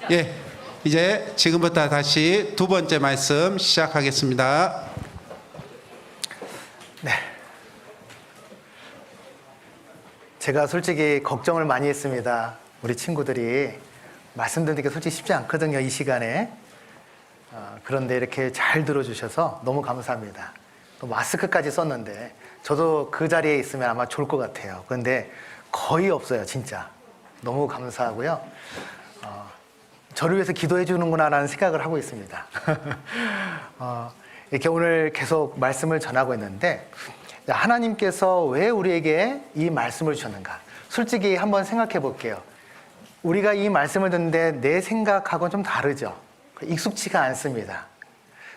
예, 이제 지금부터 다시 두 번째 말씀 시작하겠습니다. 네. 제가 솔직히 걱정을 많이 했습니다. 우리 친구들이 말씀드리기가 솔직히 쉽지 않거든요, 이 시간에. 그런데 이렇게 잘 들어주셔서 너무 감사합니다. 또 마스크까지 썼는데 저도 그 자리에 있으면 아마 좋을 것 같아요. 그런데 거의 없어요, 진짜. 너무 감사하고요. 저를 위해서 기도해 주는구나라는 생각을 하고 있습니다. 이렇게 오늘 계속 말씀을 전하고 있는데 하나님께서 왜 우리에게 이 말씀을 주셨는가? 솔직히 한번 생각해 볼게요. 우리가 이 말씀을 듣는데 내 생각하고는 좀 다르죠. 익숙치가 않습니다.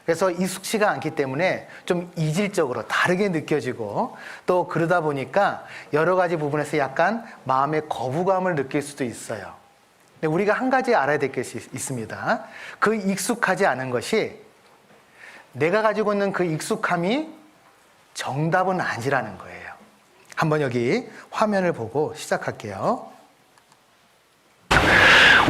그래서 익숙치가 않기 때문에 좀 이질적으로 다르게 느껴지고 또 그러다 보니까 여러 가지 부분에서 약간 마음의 거부감을 느낄 수도 있어요. 근데 우리가 한 가지 알아야 될 것이 있습니다. 그 익숙하지 않은 것이 내가 가지고 있는 그 익숙함이 정답은 아니라는 거예요. 한번 여기 화면을 보고 시작할게요.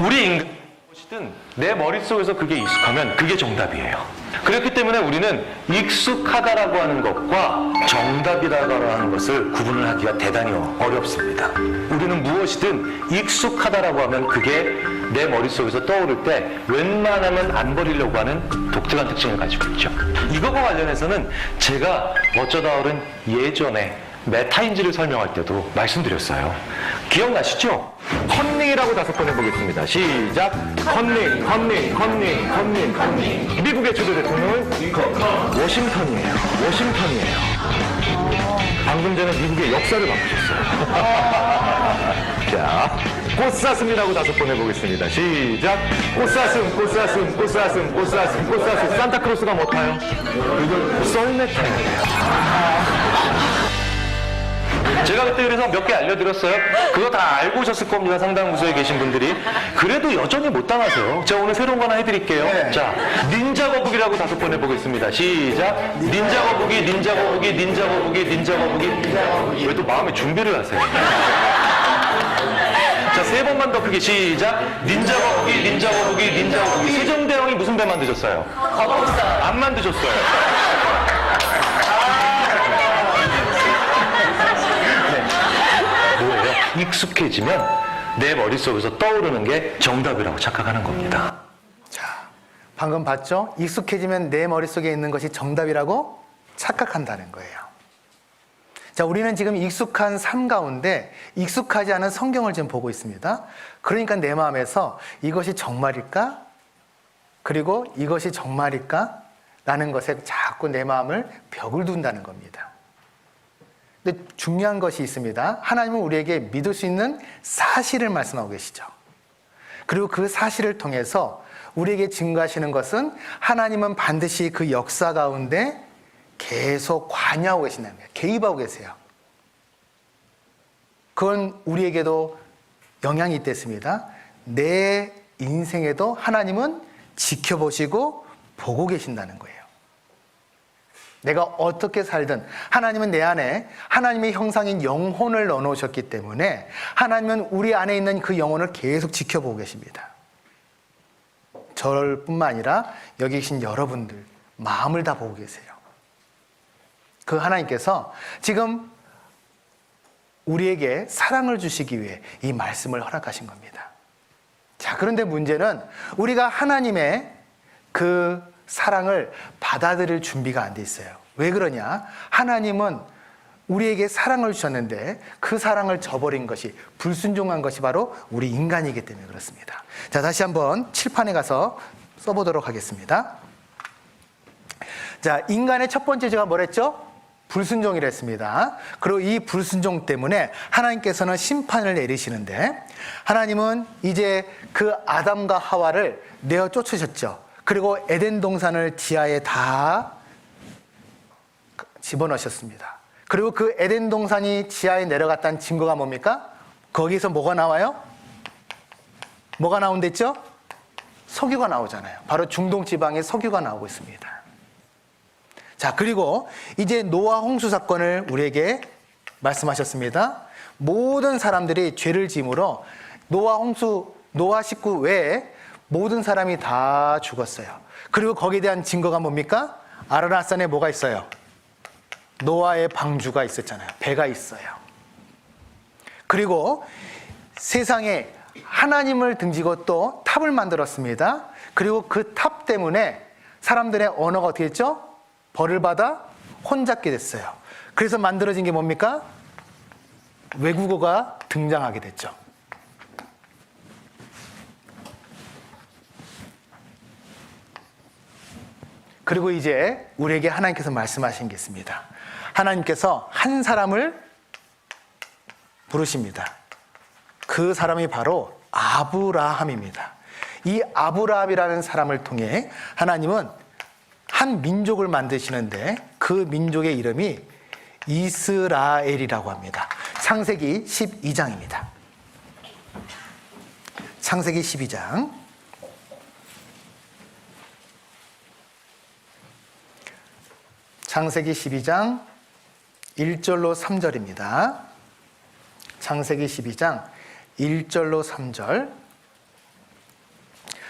우리 인간 무엇이든 내 머릿속에서 그게 익숙하면 그게 정답이에요. 그렇기 때문에 우리는 익숙하다라고 하는 것과 정답이라고 하는 것을 구분을 하기가 대단히 어렵습니다. 우리는 무엇이든 익숙하다라고 하면 그게 내 머릿속에서 떠오를 때 웬만하면 안 버리려고 하는 독특한 특징을 가지고 있죠. 이것과 관련해서는 제가 어쩌다 어른 예전에 메타인지를 설명할 때도 말씀드렸어요. 기억나시죠? 컨닝이라고 5번 해보겠습니다. 시작. 컨닝, 컨닝, 컨닝, 컨닝, 컨닝. 미국의 주도 대통령은 워싱턴이에요. 워싱턴이에요. 방금 전에 미국의 역사를 바꾸셨어요. 자, 꽃사슴이라고 5번 해보겠습니다. 시작. 꽃사슴, 꽃사슴, 꽃사슴, 꽃사슴, 꽃사슴. 산타크로스가 뭐 타요? 이걸 썰매 타야 돼요. 제가 그때 그래서 몇 개 알려드렸어요. 그거 다 알고 오셨을 겁니다. 상당 부서에 계신 분들이. 그래도 여전히 못 당하세요. 제가 오늘 새로운 거 하나 해드릴게요. 네. 자, 닌자 거북이라고 5번 해보겠습니다. 시작. 닌자 거북이, 닌자 거북이, 닌자 거북이, 닌자 거북이. 왜 또 마음의 준비를 하세요? 자, 3번만 더 크게 시작. 닌자 거북이, 닌자 거북이, 닌자 거북이. 세종대왕이 무슨 배 만드셨어요? 거북선. 안 만드셨어요. 익숙해지면 내 머릿속에서 떠오르는 게 정답이라고 착각하는 겁니다. 자, 방금 봤죠? 익숙해지면 내 머릿속에 있는 것이 정답이라고 착각한다는 거예요. 자, 우리는 지금 익숙한 삶 가운데 익숙하지 않은 성경을 지금 보고 있습니다. 그러니까 내 마음에서 이것이 정말일까? 그리고 이것이 정말일까? 라는 것에 자꾸 내 마음을 벽을 둔다는 겁니다. 근데 중요한 것이 있습니다. 하나님은 우리에게 믿을 수 있는 사실을 말씀하고 계시죠. 그리고 그 사실을 통해서 우리에게 증거하시는 것은 하나님은 반드시 그 역사 가운데 계속 관여하고 계신다는 거예요. 개입하고 계세요. 그건 우리에게도 영향이 있겠습니다. 내 인생에도 하나님은 지켜보시고 보고 계신다는 거예요. 내가 어떻게 살든 하나님은 내 안에 하나님의 형상인 영혼을 넣어놓으셨기 때문에 하나님은 우리 안에 있는 그 영혼을 계속 지켜보고 계십니다. 저를 뿐만 아니라 여기 계신 여러분들 마음을 다 보고 계세요. 그 하나님께서 지금 우리에게 사랑을 주시기 위해 이 말씀을 허락하신 겁니다. 자, 그런데 문제는 우리가 하나님의 그 사랑을 받아들일 준비가 안 돼 있어요. 왜 그러냐? 하나님은 우리에게 사랑을 주셨는데 그 사랑을 저버린 것이, 불순종한 것이 바로 우리 인간이기 때문에 그렇습니다. 자, 다시 한번 칠판에 가서 써보도록 하겠습니다. 자, 인간의 첫 번째 죄가 뭐랬죠? 불순종이라 했습니다. 그리고 이 불순종 때문에 하나님께서는 심판을 내리시는데 하나님은 이제 그 아담과 하와를 내어 쫓으셨죠. 그리고 에덴 동산을 지하에 다 집어넣으셨습니다. 그리고 그 에덴 동산이 지하에 내려갔다는 증거가 뭡니까? 거기서 뭐가 나와요? 뭐가 나온댔죠? 석유가 나오잖아요. 바로 중동 지방에 석유가 나오고 있습니다. 자, 그리고 이제 노아 홍수 사건을 우리에게 말씀하셨습니다. 모든 사람들이 죄를 지음으로 노아 식구 외에 모든 사람이 다 죽었어요. 그리고 거기에 대한 증거가 뭡니까? 아라랏산에 뭐가 있어요? 노아의 방주가 있었잖아요. 배가 있어요. 그리고 세상에 하나님을 등지고 또 탑을 만들었습니다. 그리고 그 탑 때문에 사람들의 언어가 어떻게 됐죠? 벌을 받아 혼잡게 됐어요. 그래서 만들어진 게 뭡니까? 외국어가 등장하게 됐죠. 그리고 이제 우리에게 하나님께서 말씀하신 게 있습니다. 하나님께서 한 사람을 부르십니다. 그 사람이 바로 아브라함입니다. 이 아브라함이라는 사람을 통해 하나님은 한 민족을 만드시는데 그 민족의 이름이 이스라엘이라고 합니다. 창세기 12장입니다. 창세기 12장. 창세기 12장 1절로 3절입니다. 창세기 12장 1절로 3절.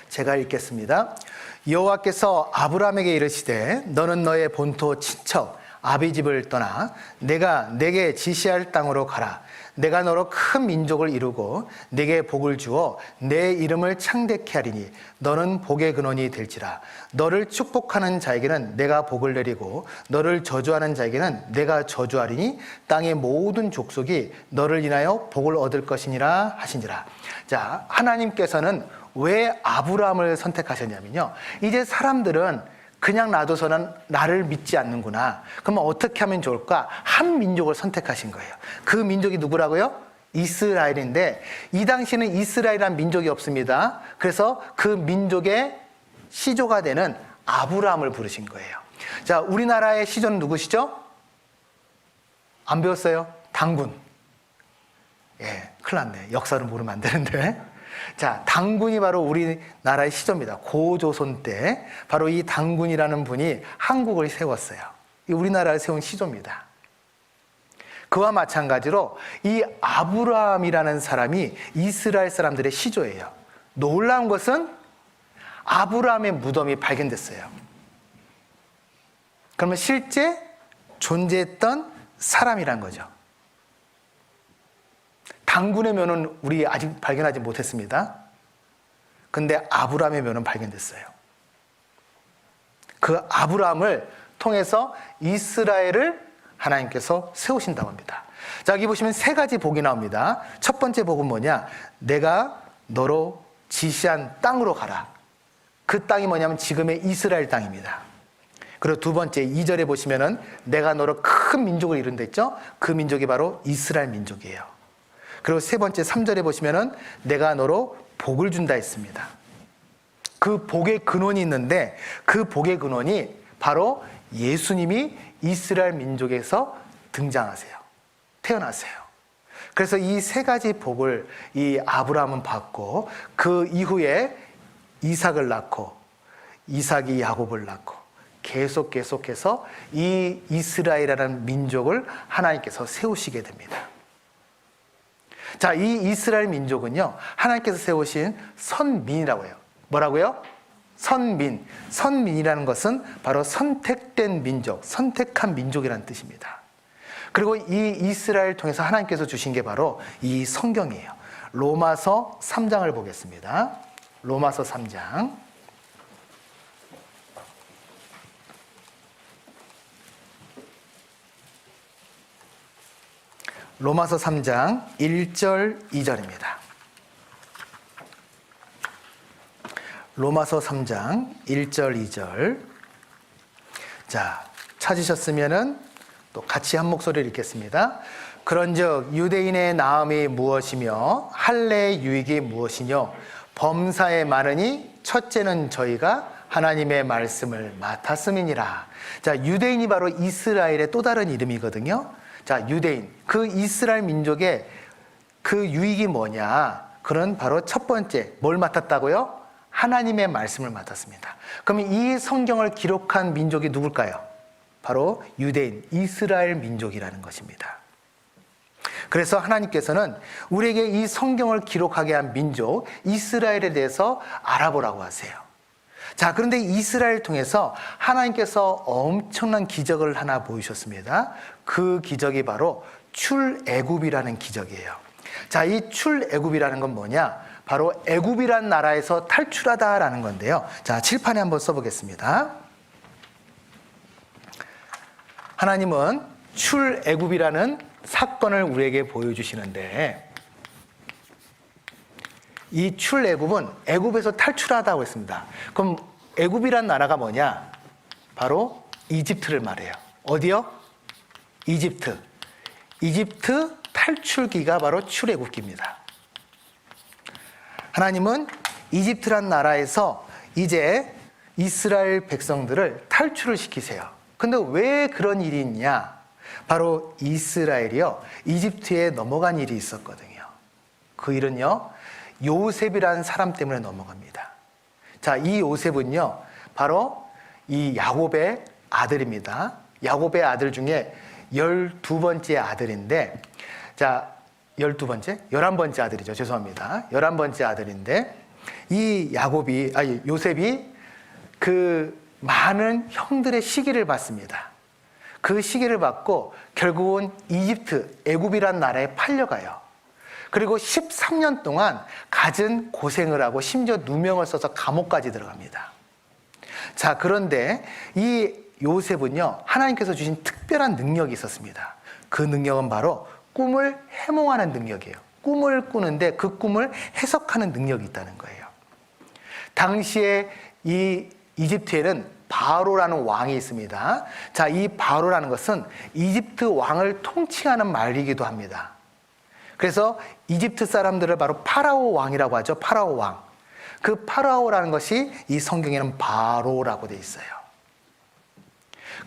제가 읽겠습니다. 여호와께서 아브라함에게 이르시되 너는 너의 본토 친척 아비집을 떠나 내가 내게 지시할 땅으로 가라. 내가 너로 큰 민족을 이루고 내게 복을 주어 내 이름을 창대케 하리니 너는 복의 근원이 될지라. 너를 축복하는 자에게는 내가 복을 내리고 너를 저주하는 자에게는 내가 저주하리니 땅의 모든 족속이 너를 인하여 복을 얻을 것이니라 하신지라. 자, 하나님께서는 왜 아브라함을 선택하셨냐면요, 이제 사람들은 그냥 놔둬서는 나를 믿지 않는구나. 그러면 어떻게 하면 좋을까? 한 민족을 선택하신 거예요. 그 민족이 누구라고요? 이스라엘인데 이 당시에는 이스라엘이라는 민족이 없습니다. 그래서 그 민족의 시조가 되는 아브라함을 부르신 거예요. 자, 우리나라의 시조는 누구시죠? 안 배웠어요? 당군. 예, 큰일 났네. 역사를 모르면 안 되는데. 자, 당군이 바로 우리나라의 시조입니다. 고조선 때 바로 이 당군이라는 분이 한국을 세웠어요. 이 우리나라를 세운 시조입니다. 그와 마찬가지로 이 아브라함이라는 사람이 이스라엘 사람들의 시조예요. 놀라운 것은 아브라함의 무덤이 발견됐어요. 그러면 실제 존재했던 사람이란 거죠. 당군의 묘는 우리 아직 발견하지 못했습니다. 근데 아브라함의 묘는 발견됐어요. 그 아브라함을 통해서 이스라엘을 하나님께서 세우신다고 합니다. 자, 여기 보시면 세 가지 복이 나옵니다. 첫 번째 복은 뭐냐? 내가 너로 지시한 땅으로 가라. 그 땅이 뭐냐면 지금의 이스라엘 땅입니다. 그리고 두 번째 2절에 보시면은 내가 너로 큰 민족을 이룬다 했죠? 그 민족이 바로 이스라엘 민족이에요. 그리고 세 번째 3절에 보시면은 내가 너로 복을 준다 했습니다. 그 복의 근원이 있는데 그 복의 근원이 바로 예수님이 이스라엘 민족에서 등장하세요. 태어나세요. 그래서 이 세 가지 복을 이 아브라함은 받고 그 이후에 이삭을 낳고 이삭이 야곱을 낳고 계속해서 이 이스라엘이라는 민족을 하나님께서 세우시게 됩니다. 자, 이 이스라엘 민족은요, 하나님께서 세우신 선민이라고 해요. 뭐라고요? 선민. 선민이라는 것은 바로 선택된 민족, 선택한 민족이라는 뜻입니다. 그리고 이 이스라엘을 통해서 하나님께서 주신 게 바로 이 성경이에요. 로마서 3장을 보겠습니다. 로마서 3장. 로마서 3장 1절 2절입니다. 로마서 3장 1절 2절. 자, 찾으셨으면은 또 같이 한 목소리를 읽겠습니다. 그런즉 유대인의 나음이 무엇이며 할례의 유익이 무엇이뇨? 범사에 많으니 첫째는 저희가 하나님의 말씀을 맡았음이니라. 자, 유대인이 바로 이스라엘의 또 다른 이름이거든요. 자, 유대인, 그 이스라엘 민족의 그 유익이 뭐냐? 그는 바로 첫 번째 뭘 맡았다고요? 하나님의 말씀을 맡았습니다. 그러면 이 성경을 기록한 민족이 누굴까요? 바로 유대인, 이스라엘 민족이라는 것입니다. 그래서 하나님께서는 우리에게 이 성경을 기록하게 한 민족 이스라엘에 대해서 알아보라고 하세요. 자, 그런데 이스라엘을 통해서 하나님께서 엄청난 기적을 하나 보이셨습니다. 그 기적이 바로 출애굽이라는 기적이에요. 자, 이 출애굽이라는 건 뭐냐? 바로 애굽이란 나라에서 탈출하다라는 건데요. 자, 칠판에 한번 써보겠습니다. 하나님은 출애굽이라는 사건을 우리에게 보여주시는데, 이 출애굽은 애굽에서 탈출하다고 했습니다. 그럼 애굽이란 나라가 뭐냐? 바로 이집트를 말해요. 어디요? 이집트. 이집트 탈출기가 바로 출애굽기입니다. 하나님은 이집트란 나라에서 이제 이스라엘 백성들을 탈출을 시키세요. 근데 왜 그런 일이 있냐? 바로 이스라엘이요, 이집트에 넘어간 일이 있었거든요. 그 일은요, 요셉이라는 사람 때문에 넘어갑니다. 자, 이 요셉은요, 바로 이 야곱의 아들입니다. 야곱의 아들 중에 12번째 아들인데, 자, 12번째? 11번째 아들이죠. 죄송합니다. 11번째 아들인데, 이 요셉이 그 많은 형들의 시기를 받습니다. 그 시기를 받고 결국은 이집트, 애굽이란 나라에 팔려가요. 그리고 13년 동안 갖은 고생을 하고 심지어 누명을 써서 감옥까지 들어갑니다. 자, 그런데 이 요셉은요, 하나님께서 주신 특별한 능력이 있었습니다. 그 능력은 바로 꿈을 해몽하는 능력이에요. 꿈을 꾸는데 그 꿈을 해석하는 능력이 있다는 거예요. 당시에 이 이집트에는 바로라는 왕이 있습니다. 자, 이 바로라는 것은 이집트 왕을 통칭하는 말이기도 합니다. 그래서 이집트 사람들을 바로 파라오 왕이라고 하죠. 파라오 왕. 그 파라오라는 것이 이 성경에는 바로라고 되어 있어요.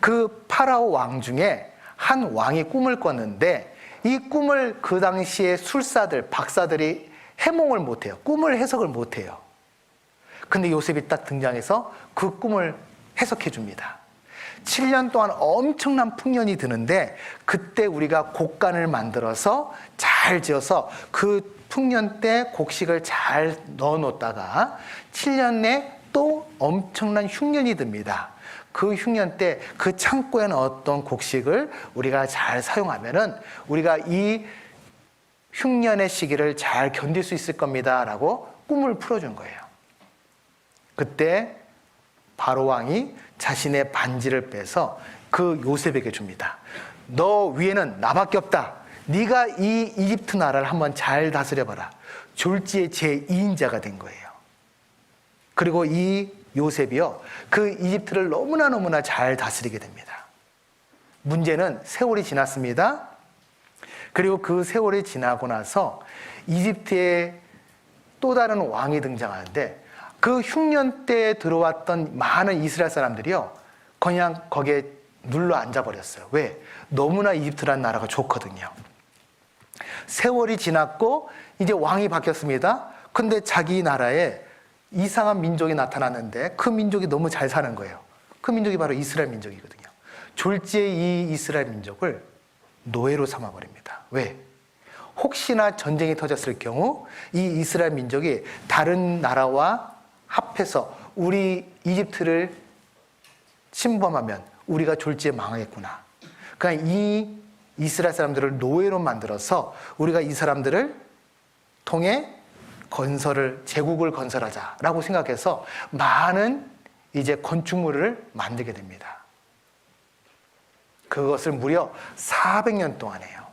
그 파라오 왕 중에 한 왕이 꿈을 꿨는데, 이 꿈을 그 당시에 술사들, 박사들이 해몽을 못해요. 꿈을 해석을 못해요. 근데 요셉이 딱 등장해서 그 꿈을 해석해 줍니다. 7년 동안 엄청난 풍년이 드는데, 그때 우리가 곡간을 만들어서 잘 지어서 그 풍년 때 곡식을 잘 넣어 놓다가 7년 내 또 엄청난 흉년이 듭니다. 그 흉년 때 그 창고에 넣었던 곡식을 우리가 잘 사용하면은 우리가 이 흉년의 시기를 잘 견딜 수 있을 겁니다 라고 꿈을 풀어준 거예요. 그때 바로 왕이 자신의 반지를 빼서 그 요셉에게 줍니다. 너 위에는 나밖에 없다. 네가 이 이집트 나라를 한번 잘 다스려봐라. 졸지의 제2인자가 된 거예요. 그리고 이 요셉이요, 그 이집트를 너무나 잘 다스리게 됩니다. 문제는 세월이 지났습니다. 그리고 그 세월이 지나고 나서 이집트에 또 다른 왕이 등장하는데, 그 흉년 때 들어왔던 많은 이스라엘 사람들이요, 그냥 거기에 눌러 앉아버렸어요. 왜? 너무나 이집트라는 나라가 좋거든요. 세월이 지났고 이제 왕이 바뀌었습니다. 근데 자기 나라에 이상한 민족이 나타났는데 그 민족이 너무 잘 사는 거예요. 그 민족이 바로 이스라엘 민족이거든요. 졸지의 이 이스라엘 민족을 노예로 삼아버립니다. 왜? 혹시나 전쟁이 터졌을 경우 이 이스라엘 민족이 다른 나라와 합해서 우리 이집트를 침범하면 우리가 졸지에 망하겠구나. 그러니까 이 이스라엘 사람들을 노예로 만들어서 우리가 이 사람들을 통해 제국을 건설하자라고 생각해서 많은 이제 건축물을 만들게 됩니다. 그것을 무려 400년 동안 해요.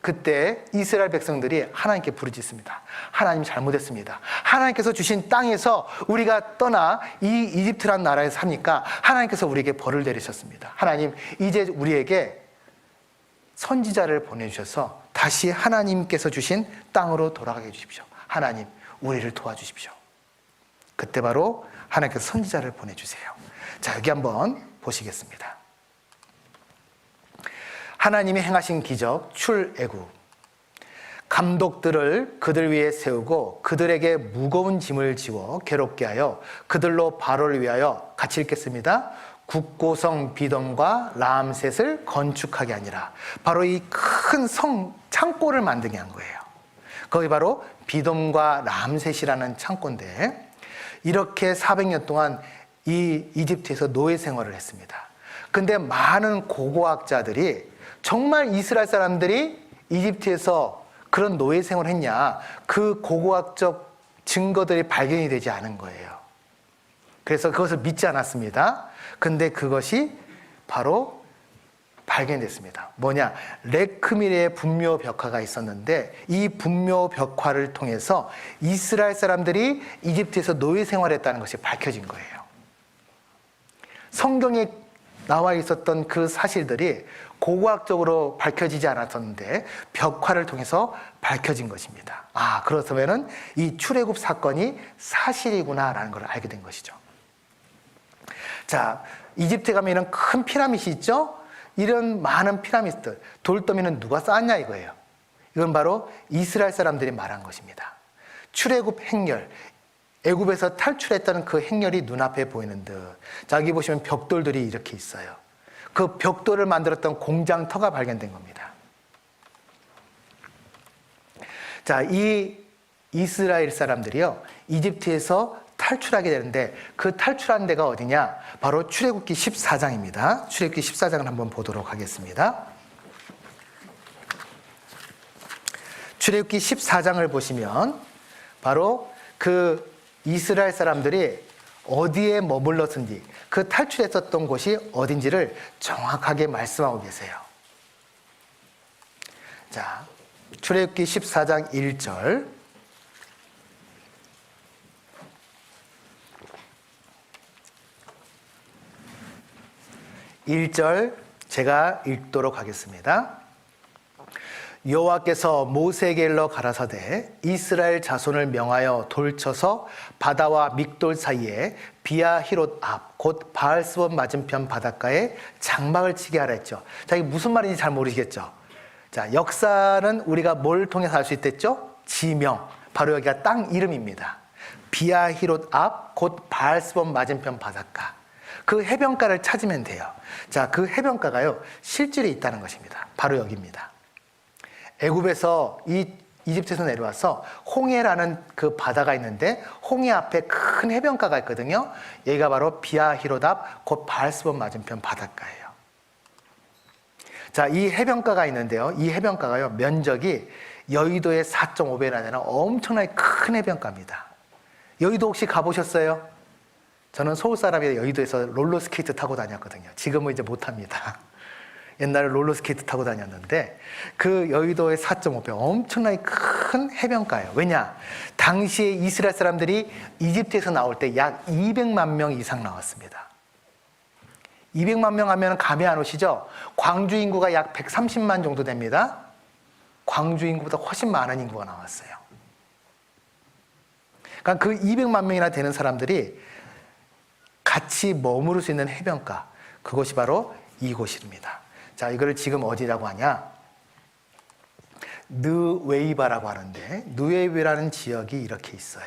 그때 이스라엘 백성들이 하나님께 부르짖습니다. 하나님 잘못했습니다. 하나님께서 주신 땅에서 우리가 떠나 이 이집트란 나라에 사니까 하나님께서 우리에게 벌을 내리셨습니다. 하나님, 이제 우리에게 선지자를 보내주셔서 다시 하나님께서 주신 땅으로 돌아가게 해주십시오. 하나님, 우리를 도와주십시오. 그때 바로 하나님께서 선지자를 보내주세요. 자, 여기 한번 보시겠습니다. 하나님이 행하신 기적 출애굽. 감독들을 그들 위에 세우고 그들에게 무거운 짐을 지워 괴롭게 하여 그들로 바로를 위하여 같이 읽겠습니다. 국고성 비돔과 람셋을 건축하게 아니라 바로 이 큰 성 창고를 만들게 한 거예요. 거기 바로 비돔과 람셋이라는 창고인데 이렇게 400년 동안 이 이집트에서 노예 생활을 했습니다. 근데 많은 고고학자들이 정말 이스라엘 사람들이 이집트에서 그런 노예 생활을 했냐, 그 고고학적 증거들이 발견이 되지 않은 거예요. 그래서 그것을 믿지 않았습니다. 근데 그것이 바로 발견됐습니다. 뭐냐? 레크밀의 분묘 벽화가 있었는데 이 분묘 벽화를 통해서 이스라엘 사람들이 이집트에서 노예 생활했다는 것이 밝혀진 거예요. 성경에 나와 있었던 그 사실들이 고고학적으로 밝혀지지 않았었는데 벽화를 통해서 밝혀진 것입니다. 아, 그렇다면은 이 출애굽 사건이 사실이구나라는 걸 알게 된 것이죠. 자, 이집트에 가면 이런 큰 피라밋이 있죠? 이런 많은 피라밋들, 돌더미는 누가 쌓았냐 이거예요. 이건 바로 이스라엘 사람들이 말한 것입니다. 출애굽 행렬, 애굽에서 탈출했다는 그 행렬이 눈앞에 보이는 듯. 자, 여기 보시면 벽돌들이 이렇게 있어요. 그 벽돌을 만들었던 공장터가 발견된 겁니다. 자, 이 이스라엘 사람들이요, 이집트에서 탈출하게 되는데 그 탈출한 데가 어디냐? 바로 출애굽기 14장입니다. 출애굽기 14장을 한번 보도록 하겠습니다. 출애굽기 14장을 보시면 바로 그 이스라엘 사람들이 어디에 머물렀는지, 그 탈출했었던 곳이 어딘지를 정확하게 말씀하고 계세요. 자, 출애굽기 14장 1절. 1절 제가 읽도록 하겠습니다. 여호와께서 모세에게 일러 가라사대 이스라엘 자손을 명하여 돌쳐서 바다와 믹돌 사이에 비아히롯 앞 곧 바알스본 맞은편 바닷가에 장막을 치게 하라 했죠. 자, 이게 무슨 말인지 잘 모르시겠죠? 자, 역사는 우리가 뭘 통해서 알 수 있댔죠? 지명, 바로 여기가 땅 이름입니다. 비아히롯 앞 곧 바알스본 맞은편 바닷가, 그 해변가를 찾으면 돼요. 자, 그 해변가가요 실제로 있다는 것입니다. 바로 여기입니다. 애굽에서 이집트에서 내려와서 홍해라는 그 바다가 있는데 홍해 앞에 큰 해변가가 있거든요. 여기가 바로 비아히롯 앞 곧 바알스본 맞은편 바닷가예요. 자, 이 해변가가 있는데요. 이 해변가가요 면적이 여의도의 4.5배나 되는 엄청나게 큰 해변가입니다. 여의도 혹시 가보셨어요? 저는 서울 사람이라 여의도에서 롤러스케이트 타고 다녔거든요. 지금은 이제 못합니다. 옛날에 롤러스케이트 타고 다녔는데 그 여의도의 4.5배 엄청나게 큰 해변가예요. 왜냐? 당시에 이스라엘 사람들이 이집트에서 나올 때 약 200만 명 이상 나왔습니다. 200만 명 하면 감이 안 오시죠? 광주 인구가 약 130만 정도 됩니다. 광주 인구보다 훨씬 많은 인구가 나왔어요. 그러니까 그 200만 명이나 되는 사람들이 같이 머무를 수 있는 해변가, 그것이 바로 이곳입니다. 자, 이거를 지금 어디라고 하냐? 느웨이바라고 하는데, 느웨이바라는 지역이 이렇게 있어요.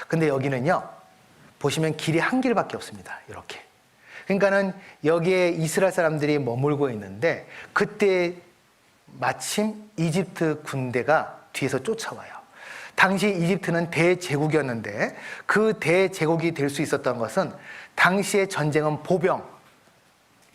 근데 여기는요, 보시면 길이 한 길밖에 없습니다. 이렇게. 그러니까는 여기에 이스라엘 사람들이 머물고 있는데, 그때 마침 이집트 군대가 뒤에서 쫓아와요. 당시 이집트는 대제국이었는데, 그 대제국이 될 수 있었던 것은 당시의 전쟁은 보병,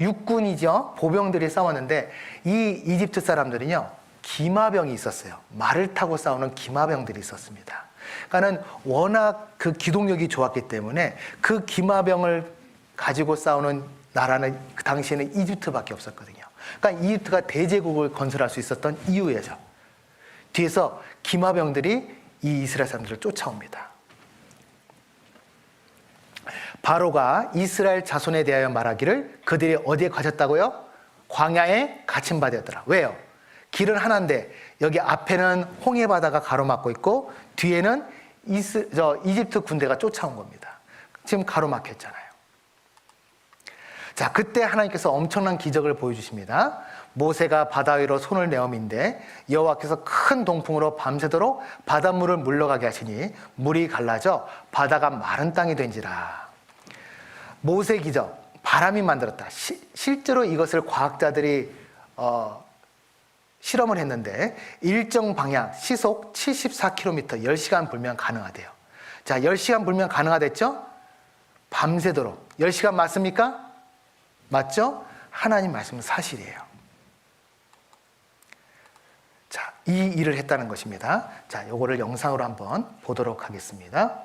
육군이죠. 보병들이 싸웠는데 이 이집트 사람들은요 기마병이 있었어요. 말을 타고 싸우는 기마병들이 있었습니다. 그러니까는 워낙 그 기동력이 좋았기 때문에 그 기마병을 가지고 싸우는 나라는 그 당시에는 이집트밖에 없었거든요. 그러니까 이집트가 대제국을 건설할 수 있었던 이유예죠. 뒤에서 기마병들이 이 이스라엘 사람들을 쫓아옵니다. 바로가 이스라엘 자손에 대하여 말하기를 그들이 어디에 갇혔다고요? 광야에 갇힌 바 되었더라. 왜요? 길은 하나인데 여기 앞에는 홍해 바다가 가로막고 있고 뒤에는 이집트 군대가 쫓아온 겁니다. 지금 가로막혔잖아요. 자, 그때 하나님께서 엄청난 기적을 보여주십니다. 모세가 바다 위로 손을 내어민데 여호와께서 큰 동풍으로 밤새도록 바닷물을 물러가게 하시니 물이 갈라져 바다가 마른 땅이 된지라. 모세 기적, 바람이 만들었다. 실제로 이것을 과학자들이 실험을 했는데 일정 방향 시속 74km 10시간 불면 가능하대요. 자, 10시간 불면 가능하댔죠? 밤새도록. 10시간 맞습니까? 맞죠? 하나님 말씀은 사실이에요. 자, 이 일을 했다는 것입니다. 자, 요거를 영상으로 한번 보도록 하겠습니다.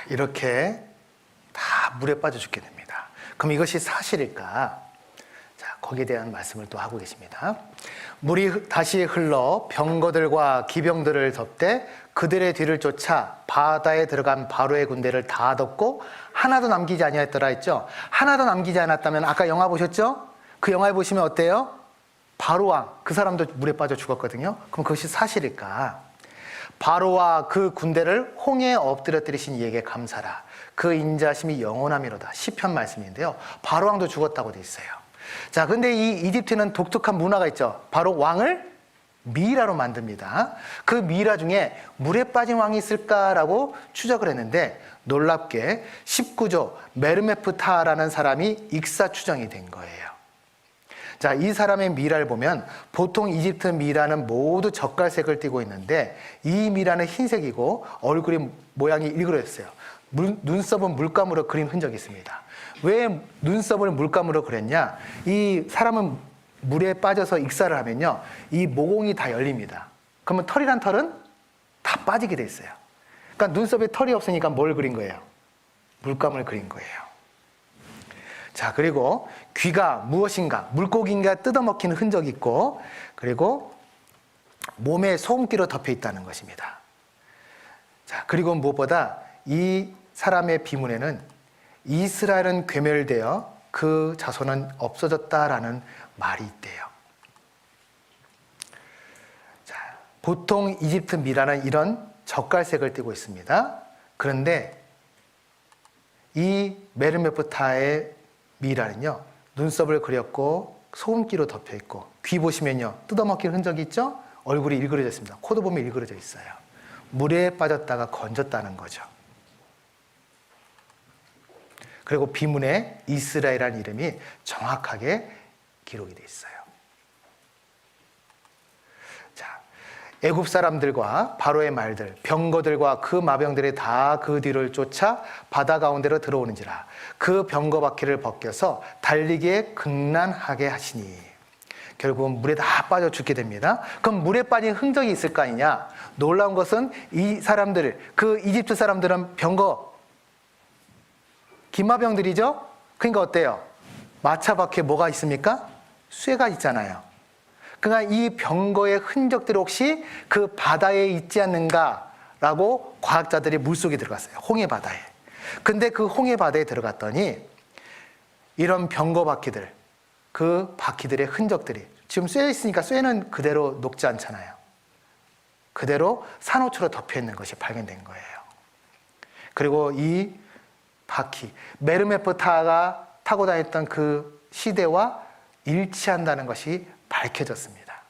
이렇게 다 물에 빠져 죽게 됩니다. 그럼 이것이 사실일까? 자, 거기에 대한 말씀을 또 하고 계십니다. 물이 다시 흘러 병거들과 기병들을 덮되 그들의 뒤를 쫓아 바다에 들어간 바로의 군대를 다 덮고 하나도 남기지 아니하였더라 했죠. 하나도 남기지 않았다면 아까 영화 보셨죠? 그 영화에 보시면 어때요? 바로 왕, 그 사람도 물에 빠져 죽었거든요. 그럼 그것이 사실일까? 바로와 그 군대를 홍해에 엎드려뜨리신 이에게 감사라. 그 인자심이 영원함이로다. 시편 말씀인데요. 바로 왕도 죽었다고 돼 있어요. 자, 근데 이 이집트는 독특한 문화가 있죠. 바로 왕을 미라로 만듭니다. 그 미라 중에 물에 빠진 왕이 있을까라고 추적을 했는데 놀랍게 19조 메르메프타라는 사람이 익사 추정이 된 거예요. 자, 이 사람의 미라를 보면 보통 이집트 미라는 모두 젓갈색을 띠고 있는데 이 미라는 흰색이고 얼굴이 모양이 일그러졌어요. 눈썹은 물감으로 그린 흔적이 있습니다. 왜 눈썹을 물감으로 그렸냐? 이 사람은 물에 빠져서 익사를 하면요, 이 모공이 다 열립니다. 그러면 털이란 털은 다 빠지게 돼 있어요. 그러니까 눈썹에 털이 없으니까 뭘 그린 거예요? 물감을 그린 거예요. 자, 그리고 귀가 무엇인가, 물고기인가 뜯어먹히는 흔적이 있고, 그리고 몸에 소금기로 덮여 있다는 것입니다. 자, 그리고 무엇보다 이 사람의 비문에는 이스라엘은 괴멸되어 그 자손은 없어졌다라는 말이 있대요. 자, 보통 이집트 미라는 이런 젓갈색을 띠고 있습니다. 그런데 이 메르메포타의 미라는요, 눈썹을 그렸고 소금기로 덮여 있고, 귀 보시면요, 뜯어먹힐 흔적이 있죠? 얼굴이 일그러져 있습니다. 코도 보면 일그러져 있어요. 물에 빠졌다가 건졌다는 거죠. 그리고 비문에 이스라엘이라는 이름이 정확하게 기록이 되어 있어요. 자, 애굽 사람들과 바로의 말들, 병거들과 그 마병들이 다 그 뒤를 쫓아 바다 가운데로 들어오는지라 그 병거 바퀴를 벗겨서 달리기에 극난하게 하시니, 결국은 물에 다 빠져 죽게 됩니다. 그럼 물에 빠진 흔적이 있을 거 아니냐? 놀라운 것은 이 사람들, 그 이집트 사람들은 병거, 기마병들이죠? 그러니까 어때요? 마차 바퀴에 뭐가 있습니까? 쇠가 있잖아요. 그러니까 이 병거의 흔적들이 혹시 그 바다에 있지 않는가라고 과학자들이 물속에 들어갔어요. 홍해 바다에. 근데 그 홍해 바다에 들어갔더니 이런 병거 바퀴들, 그 바퀴들의 흔적들이, 지금 쇠 있으니까 쇠는 그대로 녹지 않잖아요. 그대로 산호초로 덮여 있는 것이 발견된 거예요. 그리고 이 바퀴, 메르메포타가 타고 다녔던 그 시대와 일치한다는 것이 밝혀졌습니다.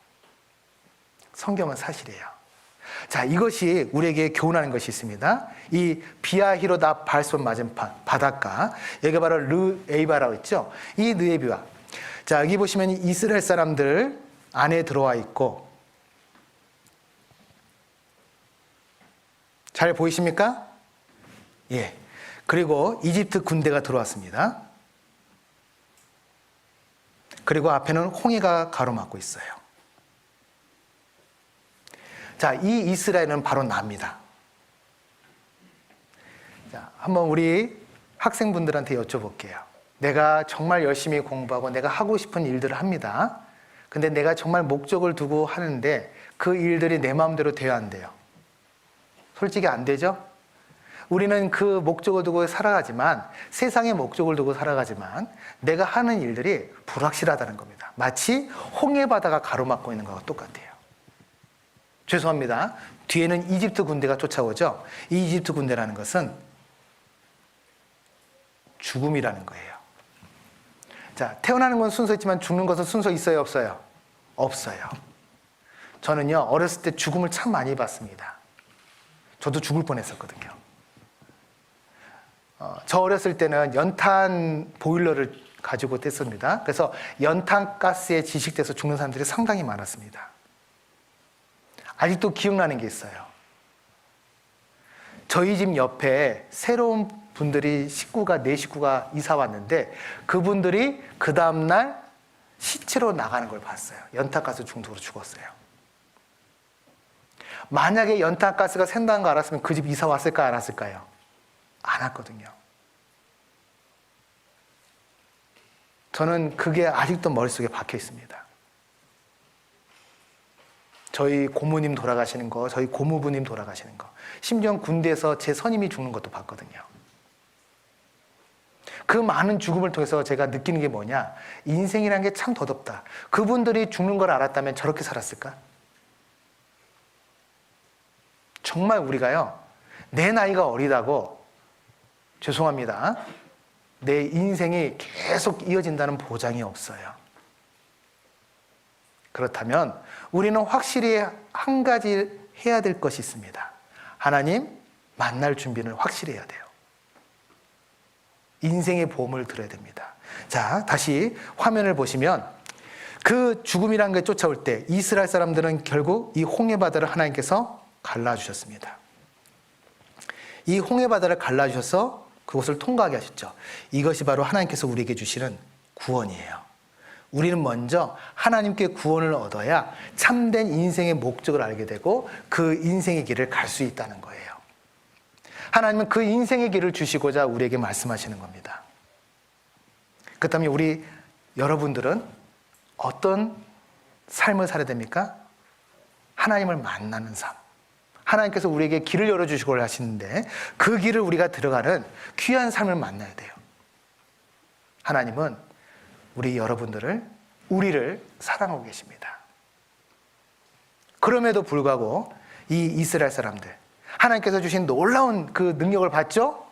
성경은 사실이에요. 자, 이것이 우리에게 교훈하는 것이 있습니다. 이 비아히로다 발손 맞은편 바닷가, 여기 바로 르에이바라고 있죠. 이 느에비와, 자, 여기 보시면 이스라엘 사람들 안에 들어와 있고, 잘 보이십니까? 예. 그리고 이집트 군대가 들어왔습니다. 그리고 앞에는 홍해가 가로막고 있어요. 자, 이 이스라엘은 바로 납니다. 자, 한번 우리 학생분들한테 여쭤볼게요. 내가 정말 열심히 공부하고 내가 하고 싶은 일들을 합니다. 근데 내가 정말 목적을 두고 하는데 그 일들이 내 마음대로 돼야 안 돼요. 솔직히 안 되죠? 우리는 그 목적을 두고 살아가지만, 세상의 목적을 두고 살아가지만 내가 하는 일들이 불확실하다는 겁니다. 마치 홍해바다가 가로막고 있는 것과 똑같아요. 죄송합니다. 뒤에는 이집트 군대가 쫓아오죠. 이 이집트 군대라는 것은 죽음이라는 거예요. 자, 태어나는 건 순서 있지만 죽는 것은 순서 있어요, 없어요? 없어요. 저는요, 어렸을 때 죽음을 참 많이 봤습니다. 저도 죽을 뻔했었거든요. 저 어렸을 때는 연탄 보일러를 가지고 뗐습니다. 그래서 연탄 가스에 질식돼서 죽는 사람들이 상당히 많았습니다. 아직도 기억나는 게 있어요. 저희 집 옆에 새로운 분들이 네 식구가 이사 왔는데 그분들이 그 다음날 시체로 나가는 걸 봤어요. 연탄가스 중독으로 죽었어요. 만약에 연탄가스가 샌다는 거 알았으면 그 집 이사 왔을까요, 안 왔을까요? 안 왔거든요. 저는 그게 아직도 머릿속에 박혀 있습니다. 저희 고모님 돌아가시는 거, 저희 고모부님 돌아가시는 거, 심지어 군대에서 제 선임이 죽는 것도 봤거든요. 그 많은 죽음을 통해서 제가 느끼는 게 뭐냐, 인생이라는 게 참 더덥다. 그분들이 죽는 걸 알았다면 저렇게 살았을까? 정말 우리가요, 내 나이가 어리다고, 죄송합니다, 내 인생이 계속 이어진다는 보장이 없어요. 그렇다면 우리는 확실히 한 가지 해야 될 것이 있습니다. 하나님 만날 준비는 확실히 해야 돼요. 인생의 보험을 들어야 됩니다. 자, 다시 화면을 보시면 그 죽음이라는 게 쫓아올 때 이스라엘 사람들은 결국 이 홍해바다를 하나님께서 갈라주셨습니다. 이 홍해바다를 갈라주셔서 그곳을 통과하게 하셨죠. 이것이 바로 하나님께서 우리에게 주시는 구원이에요. 우리는 먼저 하나님께 구원을 얻어야 참된 인생의 목적을 알게 되고 그 인생의 길을 갈 수 있다는 거예요. 하나님은 그 인생의 길을 주시고자 우리에게 말씀하시는 겁니다. 그렇다면 우리 여러분들은 어떤 삶을 살아야 됩니까? 하나님을 만나는 삶. 하나님께서 우리에게 길을 열어주시고 하시는데 그 길을 우리가 들어가는 귀한 삶을 만나야 돼요. 하나님은 우리 여러분들을, 우리를 사랑하고 계십니다. 그럼에도 불구하고 이 이스라엘 사람들, 하나님께서 주신 놀라운 그 능력을 봤죠?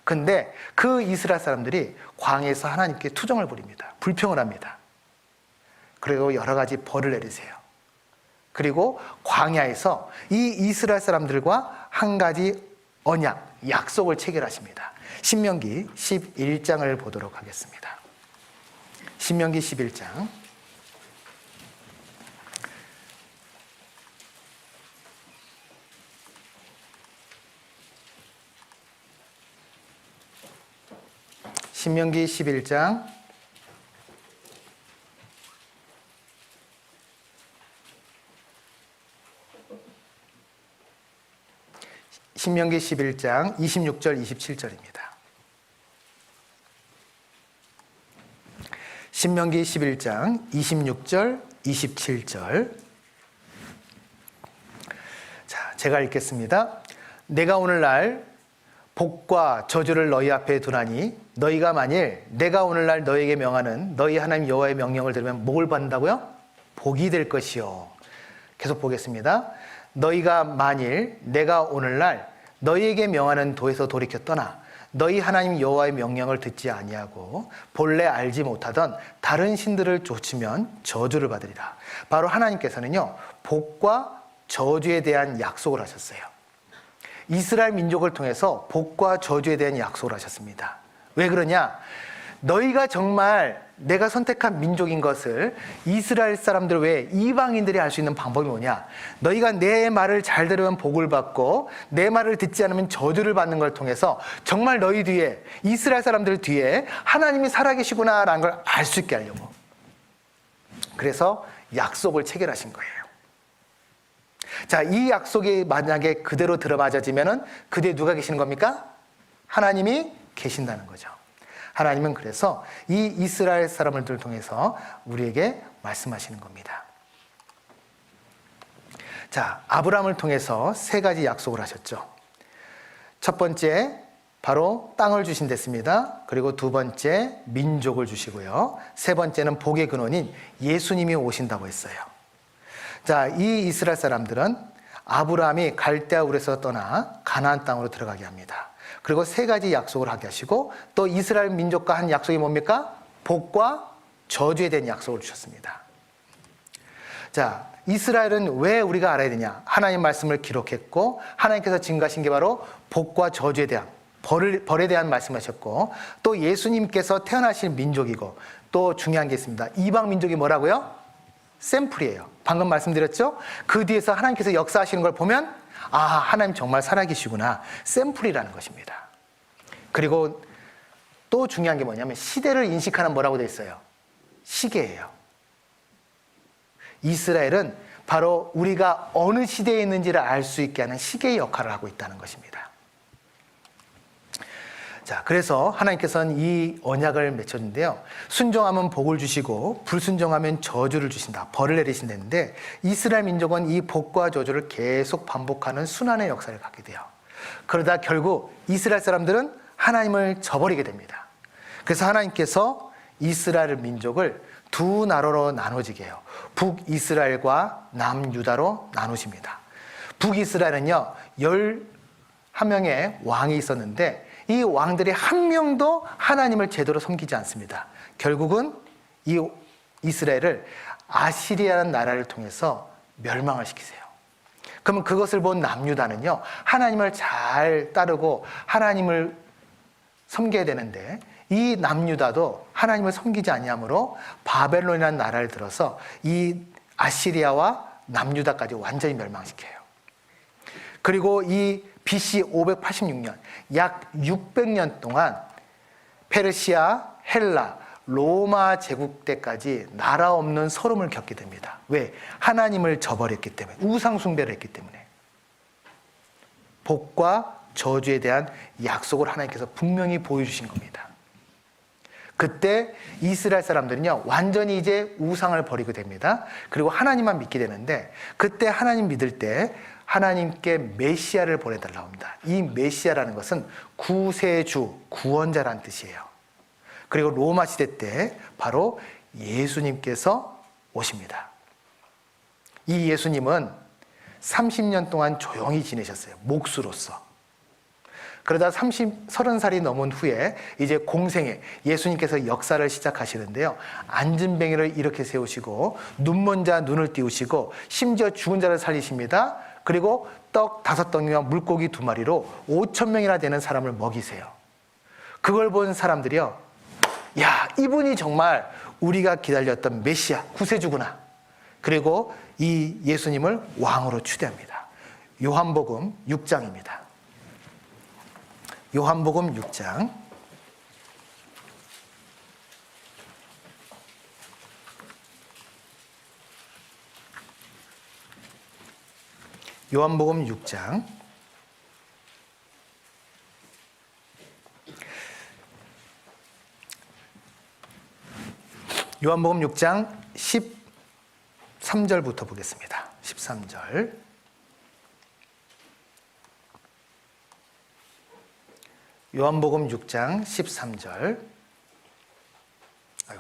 근데 그 이스라엘 사람들이 광야에서 하나님께 투정을 부립니다. 불평을 합니다. 그리고 여러 가지 벌을 내리세요. 그리고 광야에서 이 이스라엘 사람들과 한 가지 언약, 약속을 체결하십니다. 신명기 11장을 보도록 하겠습니다. 신명기 11장. 신명기 11장 26절 27절입니다. 신명기 11장 26절 27절. 자, 제가 읽겠습니다. 내가 오늘날 복과 저주를 너희 앞에 두나니 너희가 만일 내가 오늘날 너희에게 명하는 너희 하나님 여호와의 명령을 들으면 뭘 받는다고요? 복이 될 것이요. 계속 보겠습니다. 너희가 만일 내가 오늘날 너희에게 명하는 도에서 돌이켜 떠나 너희 하나님 여호와의 명령을 듣지 아니하고 본래 알지 못하던 다른 신들을 좇으면 저주를 받으리라. 바로 하나님께서는요, 복과 저주에 대한 약속을 하셨어요. 이스라엘 민족을 통해서 복과 저주에 대한 약속을 하셨습니다. 왜 그러냐? 너희가 정말 내가 선택한 민족인 것을 이스라엘 사람들 외에 이방인들이 알 수 있는 방법이 뭐냐? 너희가 내 말을 잘 들으면 복을 받고 내 말을 듣지 않으면 저주를 받는 걸 통해서 정말 너희 뒤에, 이스라엘 사람들 뒤에 하나님이 살아계시구나라는 걸 알 수 있게 하려고. 그래서 약속을 체결하신 거예요. 자, 이 약속이 만약에 그대로 들어맞아지면은 그 뒤에 누가 계시는 겁니까? 하나님이 계신다는 거죠. 하나님은 그래서 이 이스라엘 사람들을 통해서 우리에게 말씀하시는 겁니다. 자, 아브라함을 통해서 세 가지 약속을 하셨죠. 첫 번째, 바로 땅을 주신댔습니다. 그리고 두 번째, 민족을 주시고요. 세 번째는 복의 근원인 예수님이 오신다고 했어요. 자, 이 이스라엘 사람들은 아브라함이 갈대아 우르에서 떠나 가나안 땅으로 들어가게 합니다. 그리고 세 가지 약속을 하게 하시고 또 이스라엘 민족과 한 약속이 뭡니까? 복과 저주에 대한 약속을 주셨습니다. 자, 이스라엘은 왜 우리가 알아야 되냐? 하나님 말씀을 기록했고 하나님께서 증거하신 게 바로 복과 저주에 대한 벌에 대한 말씀하셨고 또 예수님께서 태어나신 민족이고 또 중요한 게 있습니다. 이방 민족이 뭐라고요? 샘플이에요. 방금 말씀드렸죠? 그 뒤에서 하나님께서 역사하시는 걸 보면 아, 하나님 정말 살아계시구나. 샘플이라는 것입니다. 그리고 또 중요한 게 뭐냐면 시대를 인식하는 뭐라고 되어 있어요? 시계예요. 이스라엘은 바로 우리가 어느 시대에 있는지를 알 수 있게 하는 시계의 역할을 하고 있다는 것입니다. 자, 그래서 하나님께서는 이 언약을 맺혔는데요. 순종하면 복을 주시고 불순종하면 저주를 주신다. 벌을 내리신다는데 이스라엘 민족은 이 복과 저주를 계속 반복하는 순환의 역사를 갖게 돼요. 그러다 결국 이스라엘 사람들은 하나님을 저버리게 됩니다. 그래서 하나님께서 이스라엘 민족을 두 나라로 나눠지게 해요. 북이스라엘과 남유다로 나누십니다. 북이스라엘은요, 11명의 왕이 있었는데 이 왕들이 한 명도 하나님을 제대로 섬기지 않습니다. 결국은 이 이스라엘을 아시리아라는 나라를 통해서 멸망을 시키세요. 그러면 그것을 본 남유다는요, 하나님을 잘 따르고 하나님을 섬겨야 되는데 이 남유다도 하나님을 섬기지 아니하므로 바벨론이라는 나라를 들어서 이 아시리아와 남유다까지 완전히 멸망시켜요. 그리고 이 BC 586년, 약 600년 동안 페르시아, 헬라, 로마 제국 때까지 나라 없는 서름을 겪게 됩니다. 왜? 하나님을 저버렸기 때문에, 우상 숭배를 했기 때문에. 복과 저주에 대한 약속을 하나님께서 분명히 보여주신 겁니다. 그때 이스라엘 사람들은요, 완전히 이제 우상을 버리게 됩니다. 그리고 하나님만 믿게 되는데, 그때 하나님 믿을 때 하나님께 메시아를 보내달라고 합니다. 이 메시아라는 것은 구세주, 구원자라는 뜻이에요. 그리고 로마 시대 때 바로 예수님께서 오십니다. 이 예수님은 30년 동안 조용히 지내셨어요. 목수로서. 그러다 30살이 넘은 후에 이제 공생에 예수님께서 역사를 시작하시는데요. 앉은 뱅이를 이렇게 세우시고 눈먼 자 눈을 띄우시고 심지어 죽은 자를 살리십니다. 그리고 떡 5덩이와 물고기 2마리로 5,000명이나 되는 사람을 먹이세요. 그걸 본 사람들이요. 야, 이분이 정말 우리가 기다렸던 메시아, 구세주구나. 그리고 이 예수님을 왕으로 추대합니다. 요한복음 6장입니다. 요한복음 6장. 요한복음 6장. 요한복음 6장 13절부터 보겠습니다. 13절. 요한복음 6장 13절. 아유,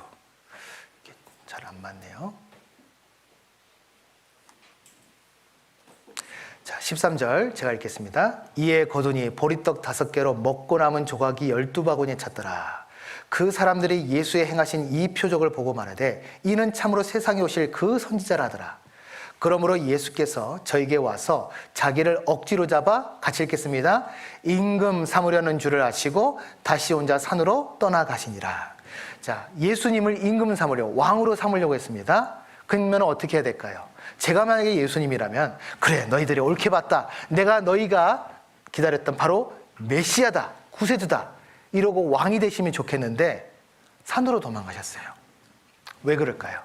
잘 안 맞네요. 자, 13절 제가 읽겠습니다. 이에 거두니 보리떡 5개로 먹고 남은 조각이 12바구니에 찼더라. 그 사람들이 예수의 행하신 이 표적을 보고 말하되 이는 참으로 세상에 오실 그 선지자라더라. 그러므로 예수께서 저에게 와서 자기를 억지로 잡아 같이 읽겠습니다. 임금 삼으려는 줄을 아시고 다시 혼자 산으로 떠나가시니라. 자, 예수님을 임금 삼으려고, 왕으로 삼으려고 했습니다. 그러면 어떻게 해야 될까요? 제가 만약에 예수님이라면 그래, 너희들이 옳게 봤다. 내가 너희가 기다렸던 바로 메시아다, 구세주다. 이러고 왕이 되시면 좋겠는데 산으로 도망가셨어요. 왜 그럴까요?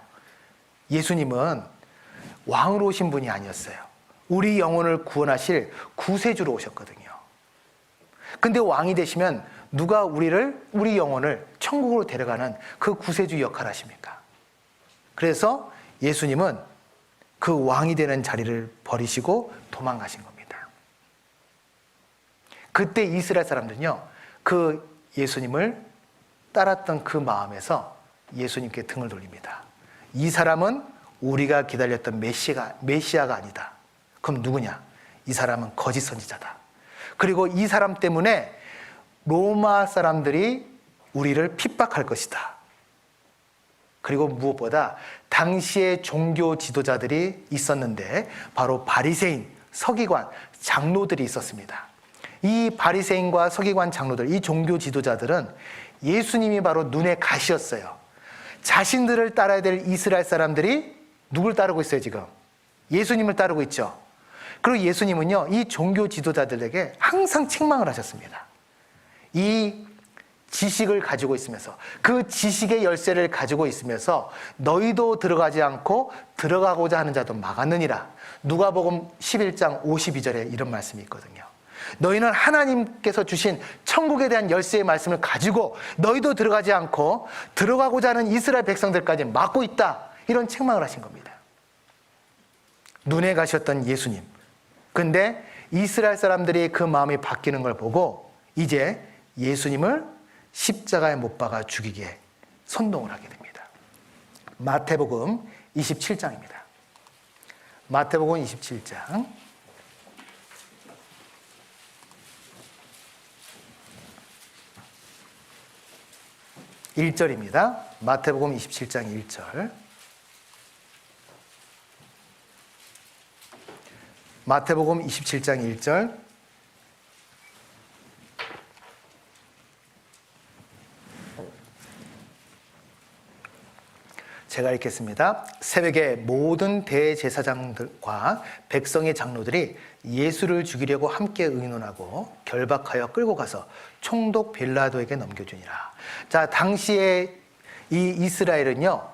예수님은 왕으로 오신 분이 아니었어요. 우리 영혼을 구원하실 구세주로 오셨거든요. 근데 왕이 되시면 누가 우리 영혼을 천국으로 데려가는 그 구세주 역할을 하십니까? 그래서 예수님은 그 왕이 되는 자리를 버리시고 도망가신 겁니다. 그때 이스라엘 사람들은요, 그 예수님을 따랐던 그 마음에서 예수님께 등을 돌립니다. 이 사람은 우리가 기다렸던 메시아가 아니다. 그럼 누구냐? 이 사람은 거짓 선지자다. 그리고 이 사람 때문에 로마 사람들이 우리를 핍박할 것이다. 그리고 무엇보다 당시에 종교 지도자들이 있었는데 바로 바리새인, 서기관, 장로들이 있었습니다. 이 바리새인과 서기관, 장로들, 이 종교 지도자들은 예수님이 바로 눈에 가시였어요. 자신들을 따라야 될 이스라엘 사람들이 누굴 따르고 있어요, 지금? 예수님을 따르고 있죠. 그리고 예수님은요, 이 종교 지도자들에게 항상 책망을 하셨습니다. 이 지식을 가지고 있으면서, 그 지식의 열쇠를 가지고 있으면서 너희도 들어가지 않고 들어가고자 하는 자도 막았느니라. 누가복음 11장 52절에 이런 말씀이 있거든요. 너희는 하나님께서 주신 천국에 대한 열쇠의 말씀을 가지고 너희도 들어가지 않고 들어가고자 하는 이스라엘 백성들까지 막고 있다. 이런 책망을 하신 겁니다. 눈에 가셨던 예수님. 근데 이스라엘 사람들이 그 마음이 바뀌는 걸 보고 이제 예수님을 십자가에 못 박아 죽이게 선동을 하게 됩니다. 마태복음 27장입니다. 마태복음 27장 1절입니다. 마태복음 27장 1절. 마태복음 27장 1절. 제가 읽겠습니다. 새벽에 모든 대제사장들과 백성의 장로들이 예수를 죽이려고 함께 의논하고 결박하여 끌고 가서 총독 빌라도에게 넘겨주니라. 자, 당시에 이 이스라엘은요,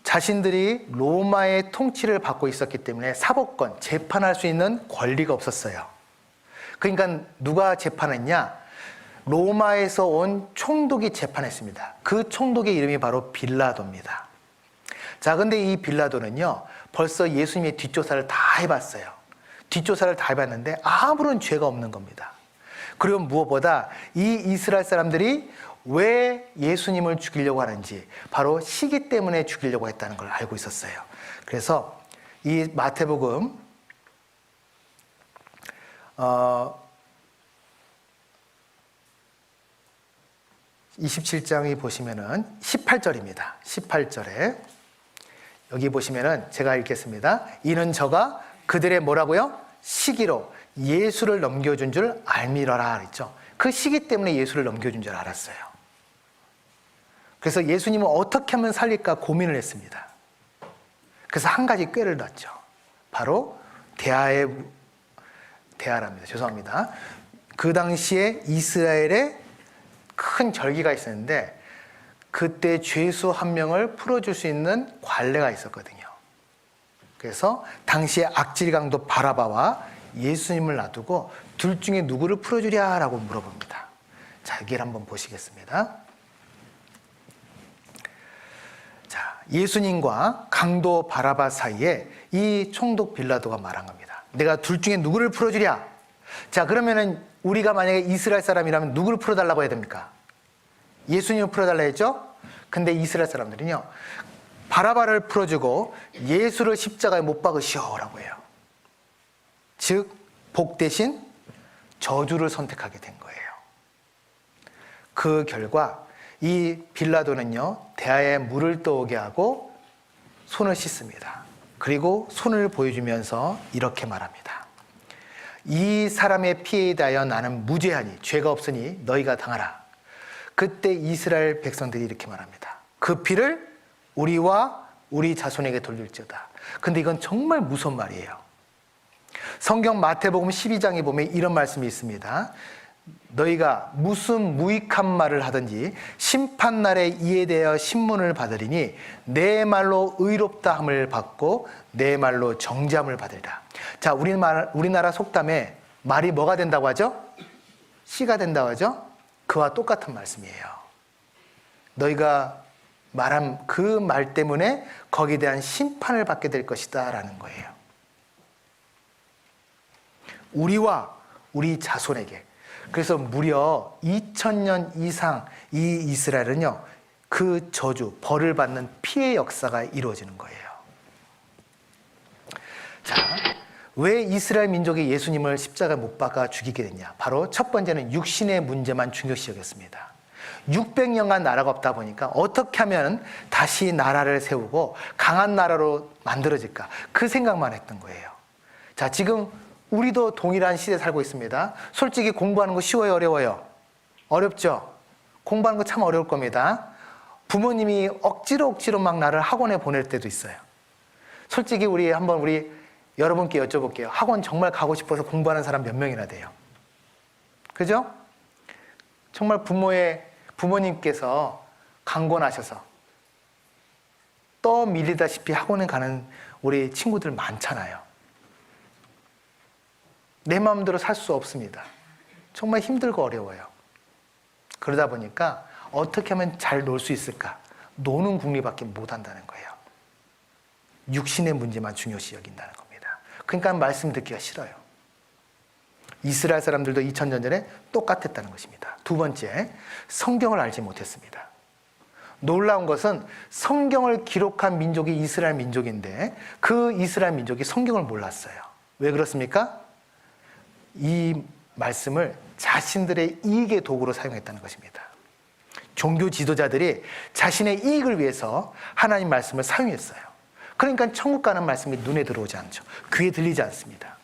자신들이 로마의 통치를 받고 있었기 때문에 사법권, 재판할 수 있는 권리가 없었어요. 그러니까 누가 재판했냐? 로마에서 온 총독이 재판했습니다. 그 총독의 이름이 바로 빌라도입니다. 자, 근데 이 빌라도는요, 벌써 예수님의 뒷조사를 다 해봤어요. 뒷조사를 다 해봤는데 아무런 죄가 없는 겁니다. 그리고 무엇보다 이 이스라엘 사람들이 왜 예수님을 죽이려고 하는지 바로 시기 때문에 죽이려고 했다는 걸 알고 있었어요. 그래서 이 마태복음 (27장이) 보시면은 18절입니다. 18절에 여기 보시면은 제가 읽겠습니다. 이는 저가 그들의 뭐라고요? 시기로 예수를 넘겨준 줄 알미러라 그랬죠. 그 시기 때문에 예수를 넘겨준 줄 알았어요. 그래서 예수님은 어떻게 하면 살릴까 고민을 했습니다. 그래서 한 가지 꾀를 넣었죠. 바로 대하랍니다. 죄송합니다. 그 당시에 이스라엘에 큰 절기가 있었는데 그때 죄수 한 명을 풀어줄 수 있는 관례가 있었거든요. 그래서 당시에 악질 강도 바라바와 예수님을 놔두고 둘 중에 누구를 풀어주랴라고 물어봅니다. 자, 여기를 한번 보시겠습니다. 자, 예수님과 강도 바라바 사이에 이 총독 빌라도가 말한 겁니다. 내가 둘 중에 누구를 풀어주랴? 자, 그러면은 우리가 만약에 이스라엘 사람이라면 누구를 풀어달라고 해야 됩니까? 예수님을 풀어달라 했죠? 근데 이스라엘 사람들은요, 바라바를 풀어주고 예수를 십자가에 못 박으시오라고 해요. 즉, 복 대신 저주를 선택하게 된 거예요. 그 결과 이 빌라도는요, 대야에 물을 떠오게 하고 손을 씻습니다. 그리고 손을 보여주면서 이렇게 말합니다. 이 사람의 피해에 대하여 나는 무죄하니 죄가 없으니 너희가 당하라. 그때 이스라엘 백성들이 이렇게 말합니다. 그 피를 우리와 우리 자손에게 돌릴지어다. 근데 이건 정말 무서운 말이에요. 성경 마태복음 12장에 보면 이런 말씀이 있습니다. 너희가 무슨 무익한 말을 하든지 심판날에 이에 대하여 신문을 받으리니 내 말로 의롭다 함을 받고 내 말로 정죄함을 받으리라. 자, 우리나라 속담에 말이 뭐가 된다고 하죠? 씨가 된다고 하죠? 그와 똑같은 말씀이에요. 너희가 말한 그 말 때문에 거기에 대한 심판을 받게 될 것이다 라는 거예요. 우리와 우리 자손에게. 그래서 무려 2000년 이상 이 이스라엘은요, 그 저주, 벌을 받는 피해 역사가 이루어지는 거예요. 자, 왜 이스라엘 민족이 예수님을 십자가에 못 박아 죽이게 됐냐? 바로 첫 번째는 육신의 문제만 중요시 여겼습니다. 600년간 나라가 없다 보니까 어떻게 하면 다시 나라를 세우고 강한 나라로 만들어질까? 그 생각만 했던 거예요. 자, 지금 우리도 동일한 시대에 살고 있습니다. 솔직히 공부하는 거 쉬워요, 어려워요? 어렵죠? 공부하는 거 참 어려울 겁니다. 부모님이 억지로 막 나를 학원에 보낼 때도 있어요. 솔직히 우리 여러분께 여쭤볼게요. 학원 정말 가고 싶어서 공부하는 사람 몇 명이나 돼요? 그죠? 정말 부모님께서 강권하셔서 떠밀리다시피 학원에 가는 우리 친구들 많잖아요. 내 마음대로 살 수 없습니다. 정말 힘들고 어려워요. 그러다 보니까 어떻게 하면 잘 놀 수 있을까? 노는 궁리밖에 못한다는 거예요. 육신의 문제만 중요시 여긴다는 겁니다. 그러니까 말씀 듣기가 싫어요. 이스라엘 사람들도 2000년 전에 똑같았다는 것입니다. 두 번째, 성경을 알지 못했습니다. 놀라운 것은 성경을 기록한 민족이 이스라엘 민족인데 그 이스라엘 민족이 성경을 몰랐어요. 왜 그렇습니까? 이 말씀을 자신들의 이익의 도구로 사용했다는 것입니다. 종교 지도자들이 자신의 이익을 위해서 하나님 말씀을 사용했어요. 그러니까 천국 가는 말씀이 눈에 들어오지 않죠. 귀에 들리지 않습니다.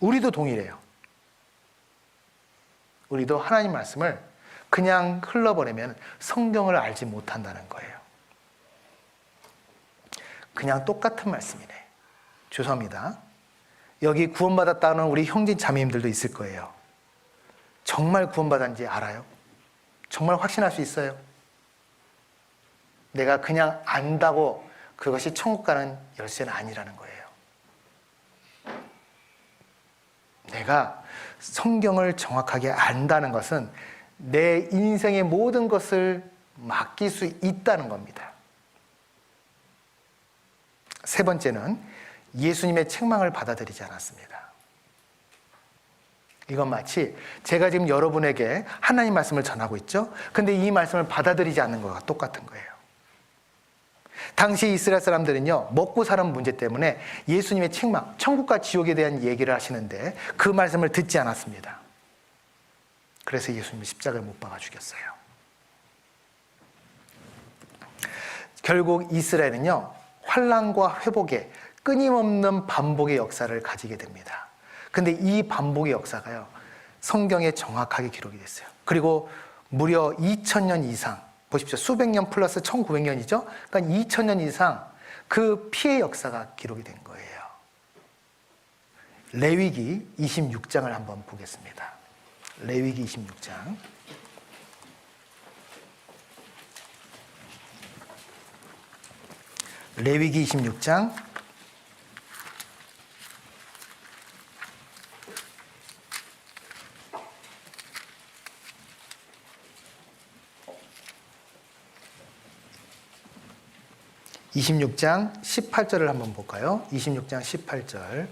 우리도 동일해요. 우리도 하나님 말씀을 그냥 흘러보내면 성경을 알지 못한다는 거예요. 그냥 똑같은 말씀이네. 죄송합니다. 여기 구원받았다는 우리 형제 자매님들도 있을 거예요. 정말 구원받았는지 알아요? 정말 확신할 수 있어요? 내가 그냥 안다고 그것이 천국 가는 열쇠는 아니라는 거예요. 내가 성경을 정확하게 안다는 것은 내 인생의 모든 것을 맡길 수 있다는 겁니다. 세 번째는 예수님의 책망을 받아들이지 않았습니다. 이건 마치 제가 지금 여러분에게 하나님 말씀을 전하고 있죠. 근데 이 말씀을 받아들이지 않는 것과 똑같은 거예요. 당시 이스라엘 사람들은요, 먹고 사는 문제 때문에 예수님의 책망, 천국과 지옥에 대한 얘기를 하시는데 그 말씀을 듣지 않았습니다. 그래서 예수님이 십자가에 못 박아 죽였어요. 결국 이스라엘은요, 환난과 회복의 끊임없는 반복의 역사를 가지게 됩니다. 근데 이 반복의 역사가요, 성경에 정확하게 기록이 됐어요. 그리고 무려 2000년 이상, 보십시오. 수백 년 플러스 1900년이죠. 그러니까 2000년 이상 그 피해 역사가 기록이 된 거예요. 레위기 26장을 한번 보겠습니다. 레위기 26장. 레위기 26장 26장 18절을 한번 볼까요? 26장 18절.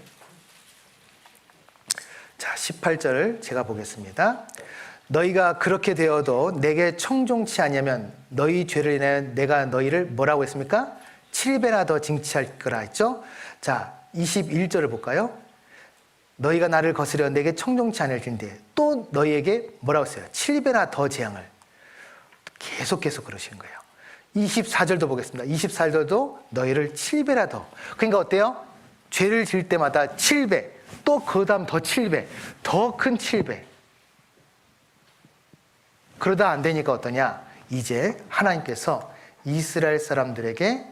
자, 18절을 제가 보겠습니다. 너희가 그렇게 되어도 내게 청종치 아니하면 너희 죄를 인하여 내가 너희를 뭐라고 했습니까? 7배나 더 징치할 거라 했죠? 자, 21절을 볼까요? 너희가 나를 거스려 내게 청종치 않을 텐데 또 너희에게 뭐라고 했어요? 7배나 더 재앙을. 계속 그러시는 거예요. 24절도 보겠습니다. 24절도 너희를 7배나 더. 그러니까 어때요? 죄를 지을 때마다 7배, 또 그 다음 더 7배, 더 큰 7배. 그러다 안 되니까 어떠냐? 이제 하나님께서 이스라엘 사람들에게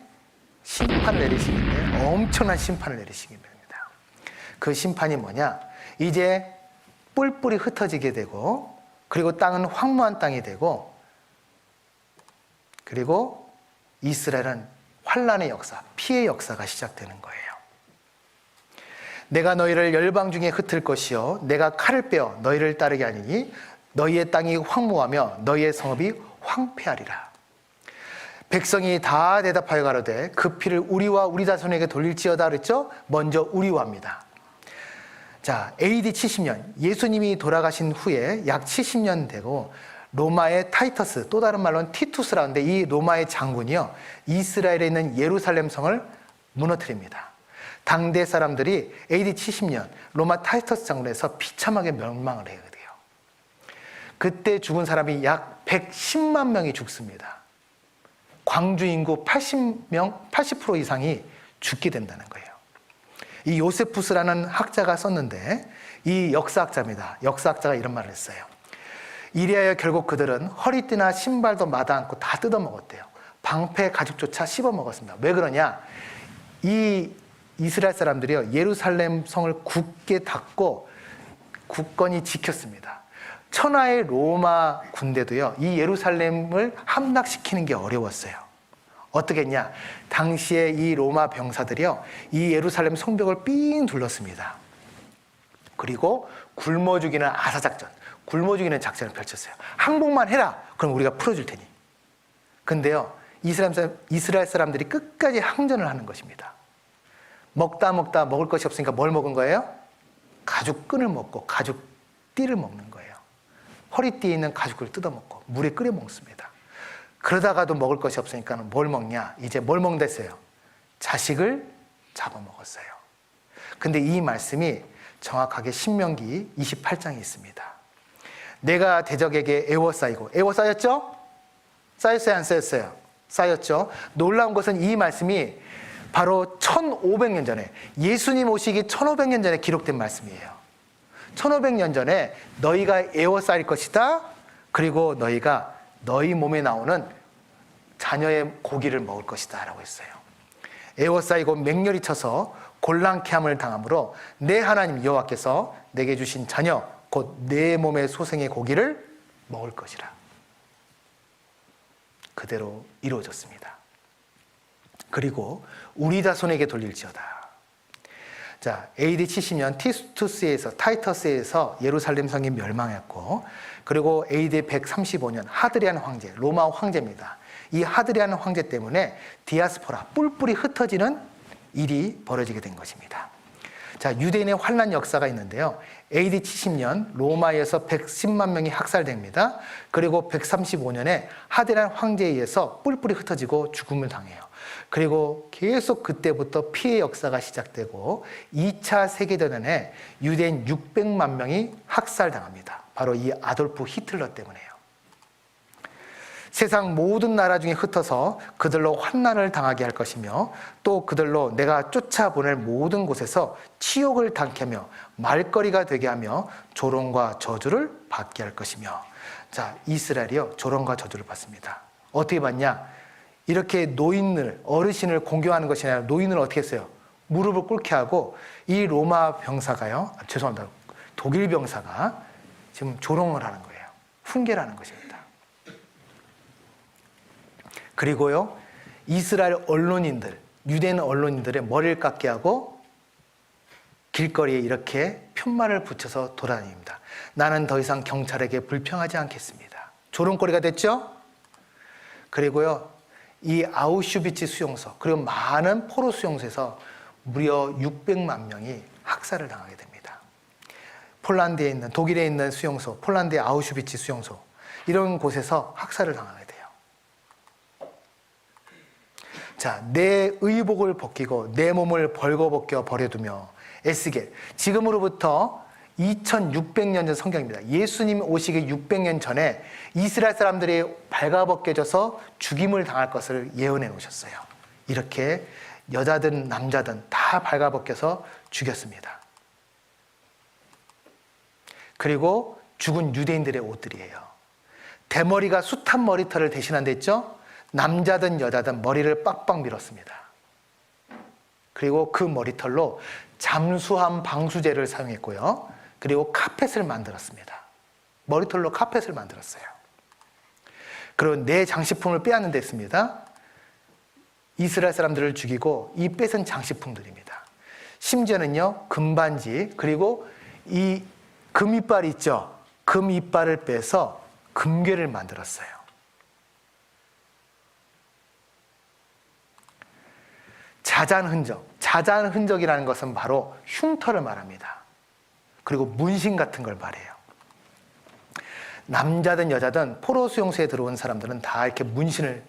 심판을 내리시는데 엄청난 심판을 내리시게 됩니다. 그 심판이 뭐냐? 이제 뿔뿔이 흩어지게 되고, 그리고 땅은 황무한 땅이 되고, 그리고 이스라엘은 환난의 역사, 피해 역사가 시작되는 거예요. 내가 너희를 열방 중에 흩을 것이요 내가 칼을 빼어 너희를 따르게 하리니 너희의 땅이 황무하며 너희의 성읍이 황폐하리라. 백성이 다 대답하여 가로되 그 피를 우리와 우리 자손에게 돌릴지어다 그랬죠? 먼저 우리와 합니다. 자, AD 70년 예수님이 돌아가신 후에 약 70년 되고 로마의 타이터스, 또 다른 말로는 티투스라는데 이 로마의 장군이요 이스라엘에 있는 예루살렘 성을 무너뜨립니다. 당대 사람들이 AD 70년 로마 타이터스 장군에서 비참하게 멸망을 해야 돼요. 그때 죽은 사람이 약 110만 명이 죽습니다. 광주 인구 80% 이상이 죽게 된다는 거예요. 이 요세푸스라는 학자가 썼는데 이 역사학자입니다. 역사학자가 이런 말을 했어요. 이리하여 결국 그들은 허리띠나 신발도 마다 않고 다 뜯어먹었대요. 방패 가죽조차 씹어먹었습니다. 왜 그러냐? 이 이스라엘 사람들이요 예루살렘 성을 굳게 닫고 굳건히 지켰습니다. 천하의 로마 군대도요 이 예루살렘을 함락시키는 게 어려웠어요. 어떻게 했냐? 당시에 이 로마 병사들이요 이 예루살렘 성벽을 삥 둘렀습니다. 그리고 굶어 죽이는 아사작전, 굶어 죽이는 작전을 펼쳤어요. 항복만 해라, 그럼 우리가 풀어줄 테니. 근데요 이스라엘 사람들이 끝까지 항전을 하는 것입니다. 먹다 먹을 것이 없으니까 뭘 먹은 거예요? 가죽끈을 먹고 가죽띠를 먹는 거예요. 허리띠에 있는 가죽을 뜯어먹고 물에 끓여 먹습니다. 그러다가도 먹을 것이 없으니까 뭘 먹냐? 이제 뭘 먹는다 했어요? 자식을 잡아먹었어요. 근데 이 말씀이 정확하게 신명기 28장에 있습니다. 내가 대적에게 애워싸이고, 애워싸였죠? 쌓였어요, 안 쌓였어요? 쌓였죠. 놀라운 것은 이 말씀이 바로 1500년 전에, 예수님 오시기 1500년 전에 기록된 말씀이에요. 1500년 전에 너희가 애워싸일 것이다. 그리고 너희가 너희 몸에 나오는 자녀의 고기를 먹을 것이다 라고 했어요. 애워싸이고 맹렬히 쳐서 곤란케 함을 당함으로 내 하나님 여호와께서 내게 주신 자녀 곧 내 몸의 소생의 고기를 먹을 것이라. 그대로 이루어졌습니다. 그리고 우리 자손에게 돌릴지어다. 자, AD 70년 타이터스에서 예루살렘 성이 멸망했고, 그리고 AD 135년 하드리안 황제, 로마 황제입니다. 이 하드리안 황제 때문에 디아스포라, 뿔뿔이 흩어지는 일이 벌어지게 된 것입니다. 자, 유대인의 환난 역사가 있는데요. AD 70년 로마에서 110만 명이 학살됩니다. 그리고 135년에 하드리안 황제에 의해서 뿔뿔이 흩어지고 죽음을 당해요. 그리고 계속 그때부터 피해 역사가 시작되고 2차 세계대전에 유대인 600만 명이 학살당합니다. 바로 이 아돌프 히틀러 때문에요. 세상 모든 나라 중에 흩어서 그들로 환난을 당하게 할 것이며 또 그들로 내가 쫓아보낼 모든 곳에서 치욕을 당케 하며 말거리가 되게 하며 조롱과 저주를 받게 할 것이며. 자, 이스라엘이요, 조롱과 저주를 받습니다. 어떻게 받냐? 이렇게 노인을, 어르신을 공경하는 것이 아니라 노인을 어떻게 했어요? 무릎을 꿇게 하고 이 로마 병사가요, 죄송합니다, 독일 병사가 지금 조롱을 하는 거예요. 훈계를 하는 것입니다. 그리고요, 이스라엘 언론인들, 유대인 언론인들의 머리를 깎게 하고 길거리에 이렇게 편말을 붙여서 돌아다닙니다. 나는 더 이상 경찰에게 불평하지 않겠습니다. 조롱거리가 됐죠? 그리고요, 이 아우슈비츠 수용소, 그리고 많은 포로 수용소에서 무려 600만 명이 학살을 당하게 됩니다. 폴란드에 있는, 독일에 있는 수용소, 폴란드의 아우슈비츠 수용소, 이런 곳에서 학살을 당하게 돼요. 자, 내 의복을 벗기고 내 몸을 벌거벗겨 버려두며 에스겔, 지금으로부터 2600년 전 성경입니다. 예수님 오시기 600년 전에 이스라엘 사람들이 발가벗겨져서 죽임을 당할 것을 예언해 놓으셨어요. 이렇게 여자든 남자든 다 발가벗겨서 죽였습니다. 그리고 죽은 유대인들의 옷들이에요. 대머리가 숱한 머리털을 대신한 데 있죠? 남자든 여자든 머리를 빡빡 밀었습니다. 그리고 그 머리털로 잠수함 방수제를 사용했고요. 그리고 카펫을 만들었습니다. 머리털로 카펫을 만들었어요. 그리고 내 장식품을 빼앗는 데 있습니다. 이스라엘 사람들을 죽이고 이 뺏은 장식품들입니다. 심지어는요, 금반지, 그리고 이 금이빨 있죠? 금이빨을 빼서 금괴를 만들었어요. 자잔 흔적이라는 것은 바로 흉터를 말합니다. 그리고 문신 같은 걸 말해요. 남자든 여자든 포로 수용소에 들어온 사람들은 다 이렇게 문신을,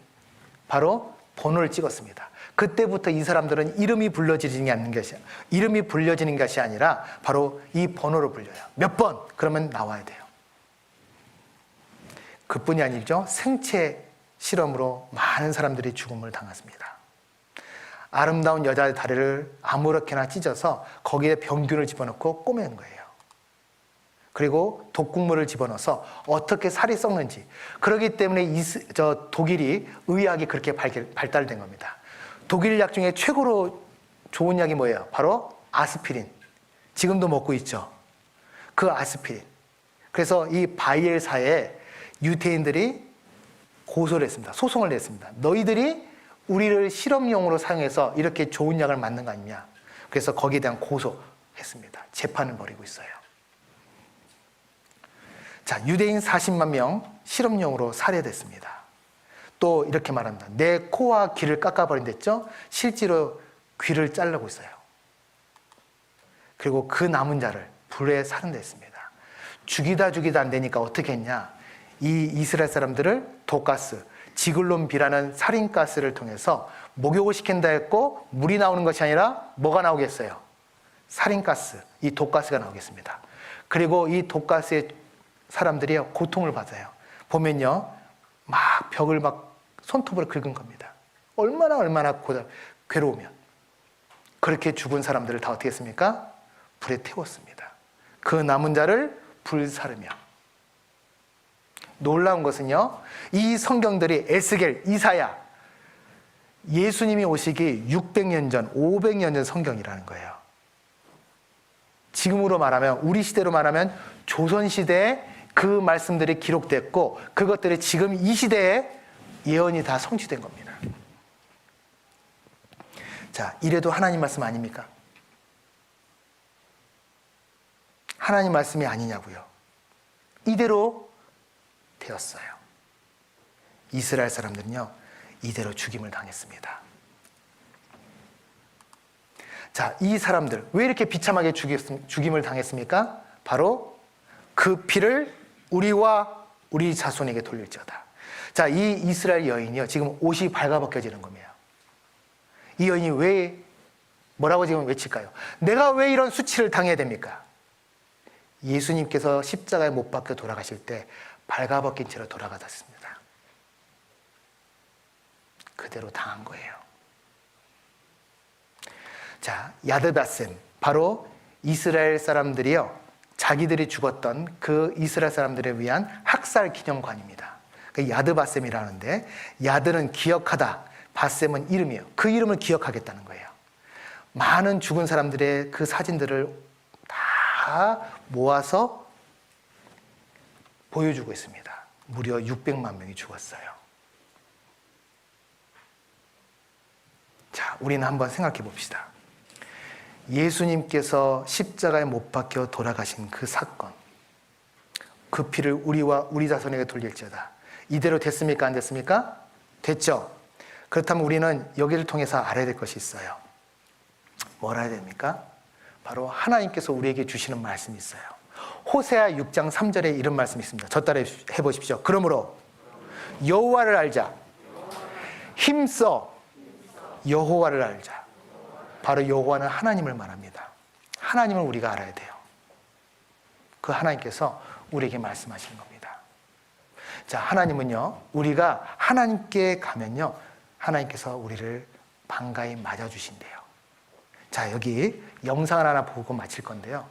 바로 번호를 찍었습니다. 그때부터 이 사람들은 이름이 불려지는 것이 아니라 바로 이 번호를 불려요. 몇 번? 그러면 나와야 돼요. 그뿐이 아니죠. 생체 실험으로 많은 사람들이 죽음을 당했습니다. 아름다운 여자의 다리를 아무렇게나 찢어서 거기에 병균을 집어넣고 꼬매는 거예요. 그리고 독국물을 집어넣어서 어떻게 살이 썩는지. 그렇기 때문에 독일이 의학이 그렇게 발달된 겁니다. 독일 약 중에 최고로 좋은 약이 뭐예요? 바로 아스피린. 지금도 먹고 있죠. 그 아스피린. 그래서 이 바이엘사에 유태인들이 고소를 했습니다. 소송을 냈습니다. 너희들이 우리를 실험용으로 사용해서 이렇게 좋은 약을 만든 거 아니냐. 그래서 거기에 대한 고소했습니다. 재판을 벌이고 있어요. 자, 유대인 40만 명 실험용으로 살해됐습니다. 또 이렇게 말합니다. 내 코와 귀를 깎아버린댔죠? 실제로 귀를 자르고 있어요. 그리고 그 남은 자를 불에 살인됐습니다. 죽이다 안 되니까 어떻게 했냐? 이 이스라엘 사람들을 독가스, 지글론비라는 살인가스를 통해서 목욕을 시킨다 했고, 물이 나오는 것이 아니라 뭐가 나오겠어요? 살인가스, 이 독가스가 나오겠습니다. 그리고 이 독가스의 사람들이 고통을 받아요. 보면요, 막 벽을 막 손톱으로 긁은 겁니다. 얼마나 괴로우면. 그렇게 죽은 사람들을 다 어떻게 했습니까? 불에 태웠습니다. 그 남은 자를 불사르며. 놀라운 것은요, 이 성경들이 에스겔, 이사야, 예수님이 오시기 600년 전, 500년 전 성경이라는 거예요. 지금으로 말하면, 우리 시대로 말하면 조선시대에 그 말씀들이 기록됐고, 그것들이 지금 이 시대에 예언이 다 성취된 겁니다. 자, 이래도 하나님 말씀 아닙니까? 하나님 말씀이 아니냐고요. 이대로 되었어요. 이스라엘 사람들은요, 이대로 죽임을 당했습니다. 자, 이 사람들 왜 이렇게 비참하게 죽임을 당했습니까? 바로 그 피를 우리와 우리 자손에게 돌릴지어다. 자, 이 이스라엘 여인이요, 지금 옷이 발가벗겨지는 겁니다. 이 여인이 왜 뭐라고 지금 외칠까요? 내가 왜 이런 수치를 당해야 됩니까? 예수님께서 십자가에 못 박혀 돌아가실 때 발가벗긴 채로 돌아가셨습니다. 그대로 당한 거예요. 자, 야드바셈, 바로 이스라엘 사람들이요, 자기들이 죽었던 그 이스라엘 사람들을 위한 학살 기념관입니다. 그 야드바셈이라는데, 야드는 기억하다, 바셈은 이름이에요. 그 이름을 기억하겠다는 거예요. 많은 죽은 사람들의 그 사진들을 다 모아서 보여주고 있습니다. 무려 600만 명이 죽었어요. 자, 우리는 한번 생각해 봅시다. 예수님께서 십자가에 못 박혀 돌아가신 그 사건, 그 피를 우리와 우리 자손에게 돌릴지어다. 이대로 됐습니까? 안 됐습니까? 됐죠? 그렇다면 우리는 여기를 통해서 알아야 될 것이 있어요. 뭘 알아야 됩니까? 바로 하나님께서 우리에게 주시는 말씀이 있어요. 호세아 6장 3절에 이런 말씀이 있습니다. 저 따라 해보십시오. 그러므로 여호와를 알자. 힘써 여호와를 알자. 바로 여호와는 하나님을 말합니다. 하나님을 우리가 알아야 돼요. 그 하나님께서 우리에게 말씀하시는 겁니다. 자, 하나님은요, 우리가 하나님께 가면요, 하나님께서 우리를 반가이 맞아주신대요. 자, 여기 영상을 하나 보고 마칠 건데요.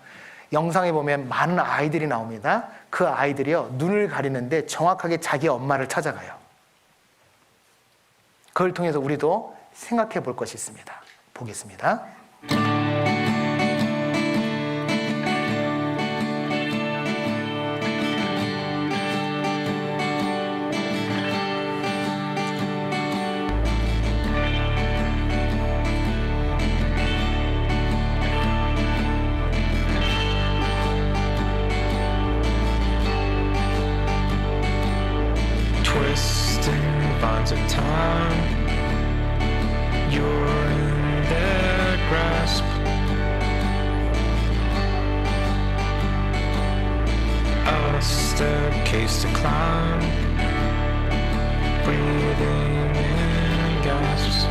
영상에 보면 많은 아이들이 나옵니다. 그 아이들이요, 눈을 가리는데 정확하게 자기 엄마를 찾아가요. 그걸 통해서 우리도 생각해 볼 것이 있습니다. 보겠습니다. Twisting vines of time, you're in their grasp. A staircase to climb, breathing in gasps.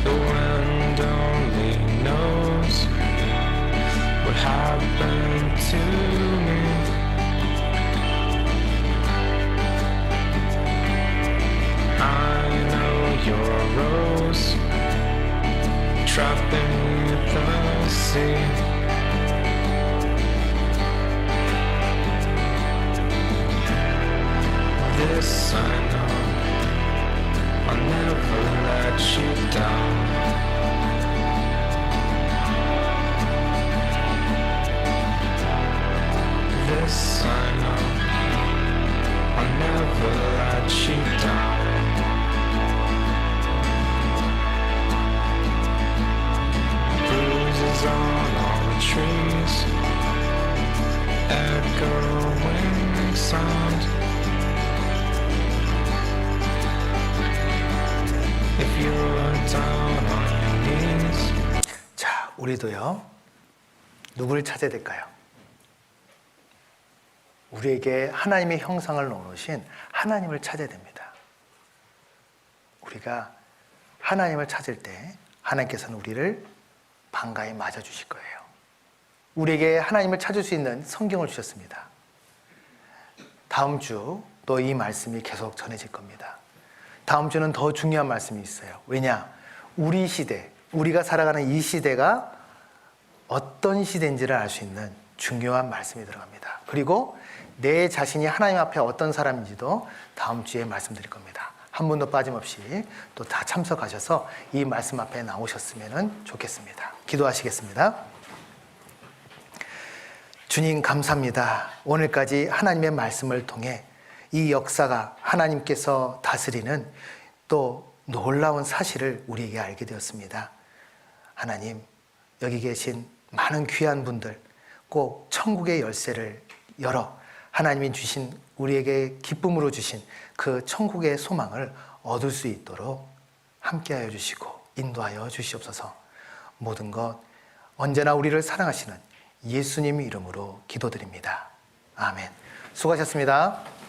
The wind only knows what happened to me. I know you're a rose trapped beneath the sea. This I know, I'll never let you down. This I know, I'll never let you down. Bruises on all the trees, echoing sound. If you're down on your knees. 자, 우리도요, 누구를 찾아야 될까요? 우리에게 하나님의 형상을 놓으신 하나님을 찾아야 됩니다. 우리가 하나님을 찾을 때 하나님께서는 우리를 반가이 맞아주실 거예요. 우리에게 하나님을 찾을 수 있는 성경을 주셨습니다. 다음 주 또 이 말씀이 계속 전해질 겁니다. 다음 주는 더 중요한 말씀이 있어요. 왜냐? 우리 시대, 우리가 살아가는 이 시대가 어떤 시대인지를 알 수 있는 중요한 말씀이 들어갑니다. 그리고 내 자신이 하나님 앞에 어떤 사람인지도 다음 주에 말씀드릴 겁니다. 한 분도 빠짐없이 또 다 참석하셔서 이 말씀 앞에 나오셨으면 좋겠습니다. 기도하시겠습니다. 주님 감사합니다. 오늘까지 하나님의 말씀을 통해 이 역사가 하나님께서 다스리는 또 놀라운 사실을 우리에게 알게 되었습니다. 하나님, 여기 계신 많은 귀한 분들 꼭 천국의 열쇠를 열어 하나님이 주신, 우리에게 기쁨으로 주신 그 천국의 소망을 얻을 수 있도록 함께하여 주시고 인도하여 주시옵소서. 모든 것 언제나 우리를 사랑하시는 예수님 이름으로 기도드립니다. 아멘. 수고하셨습니다.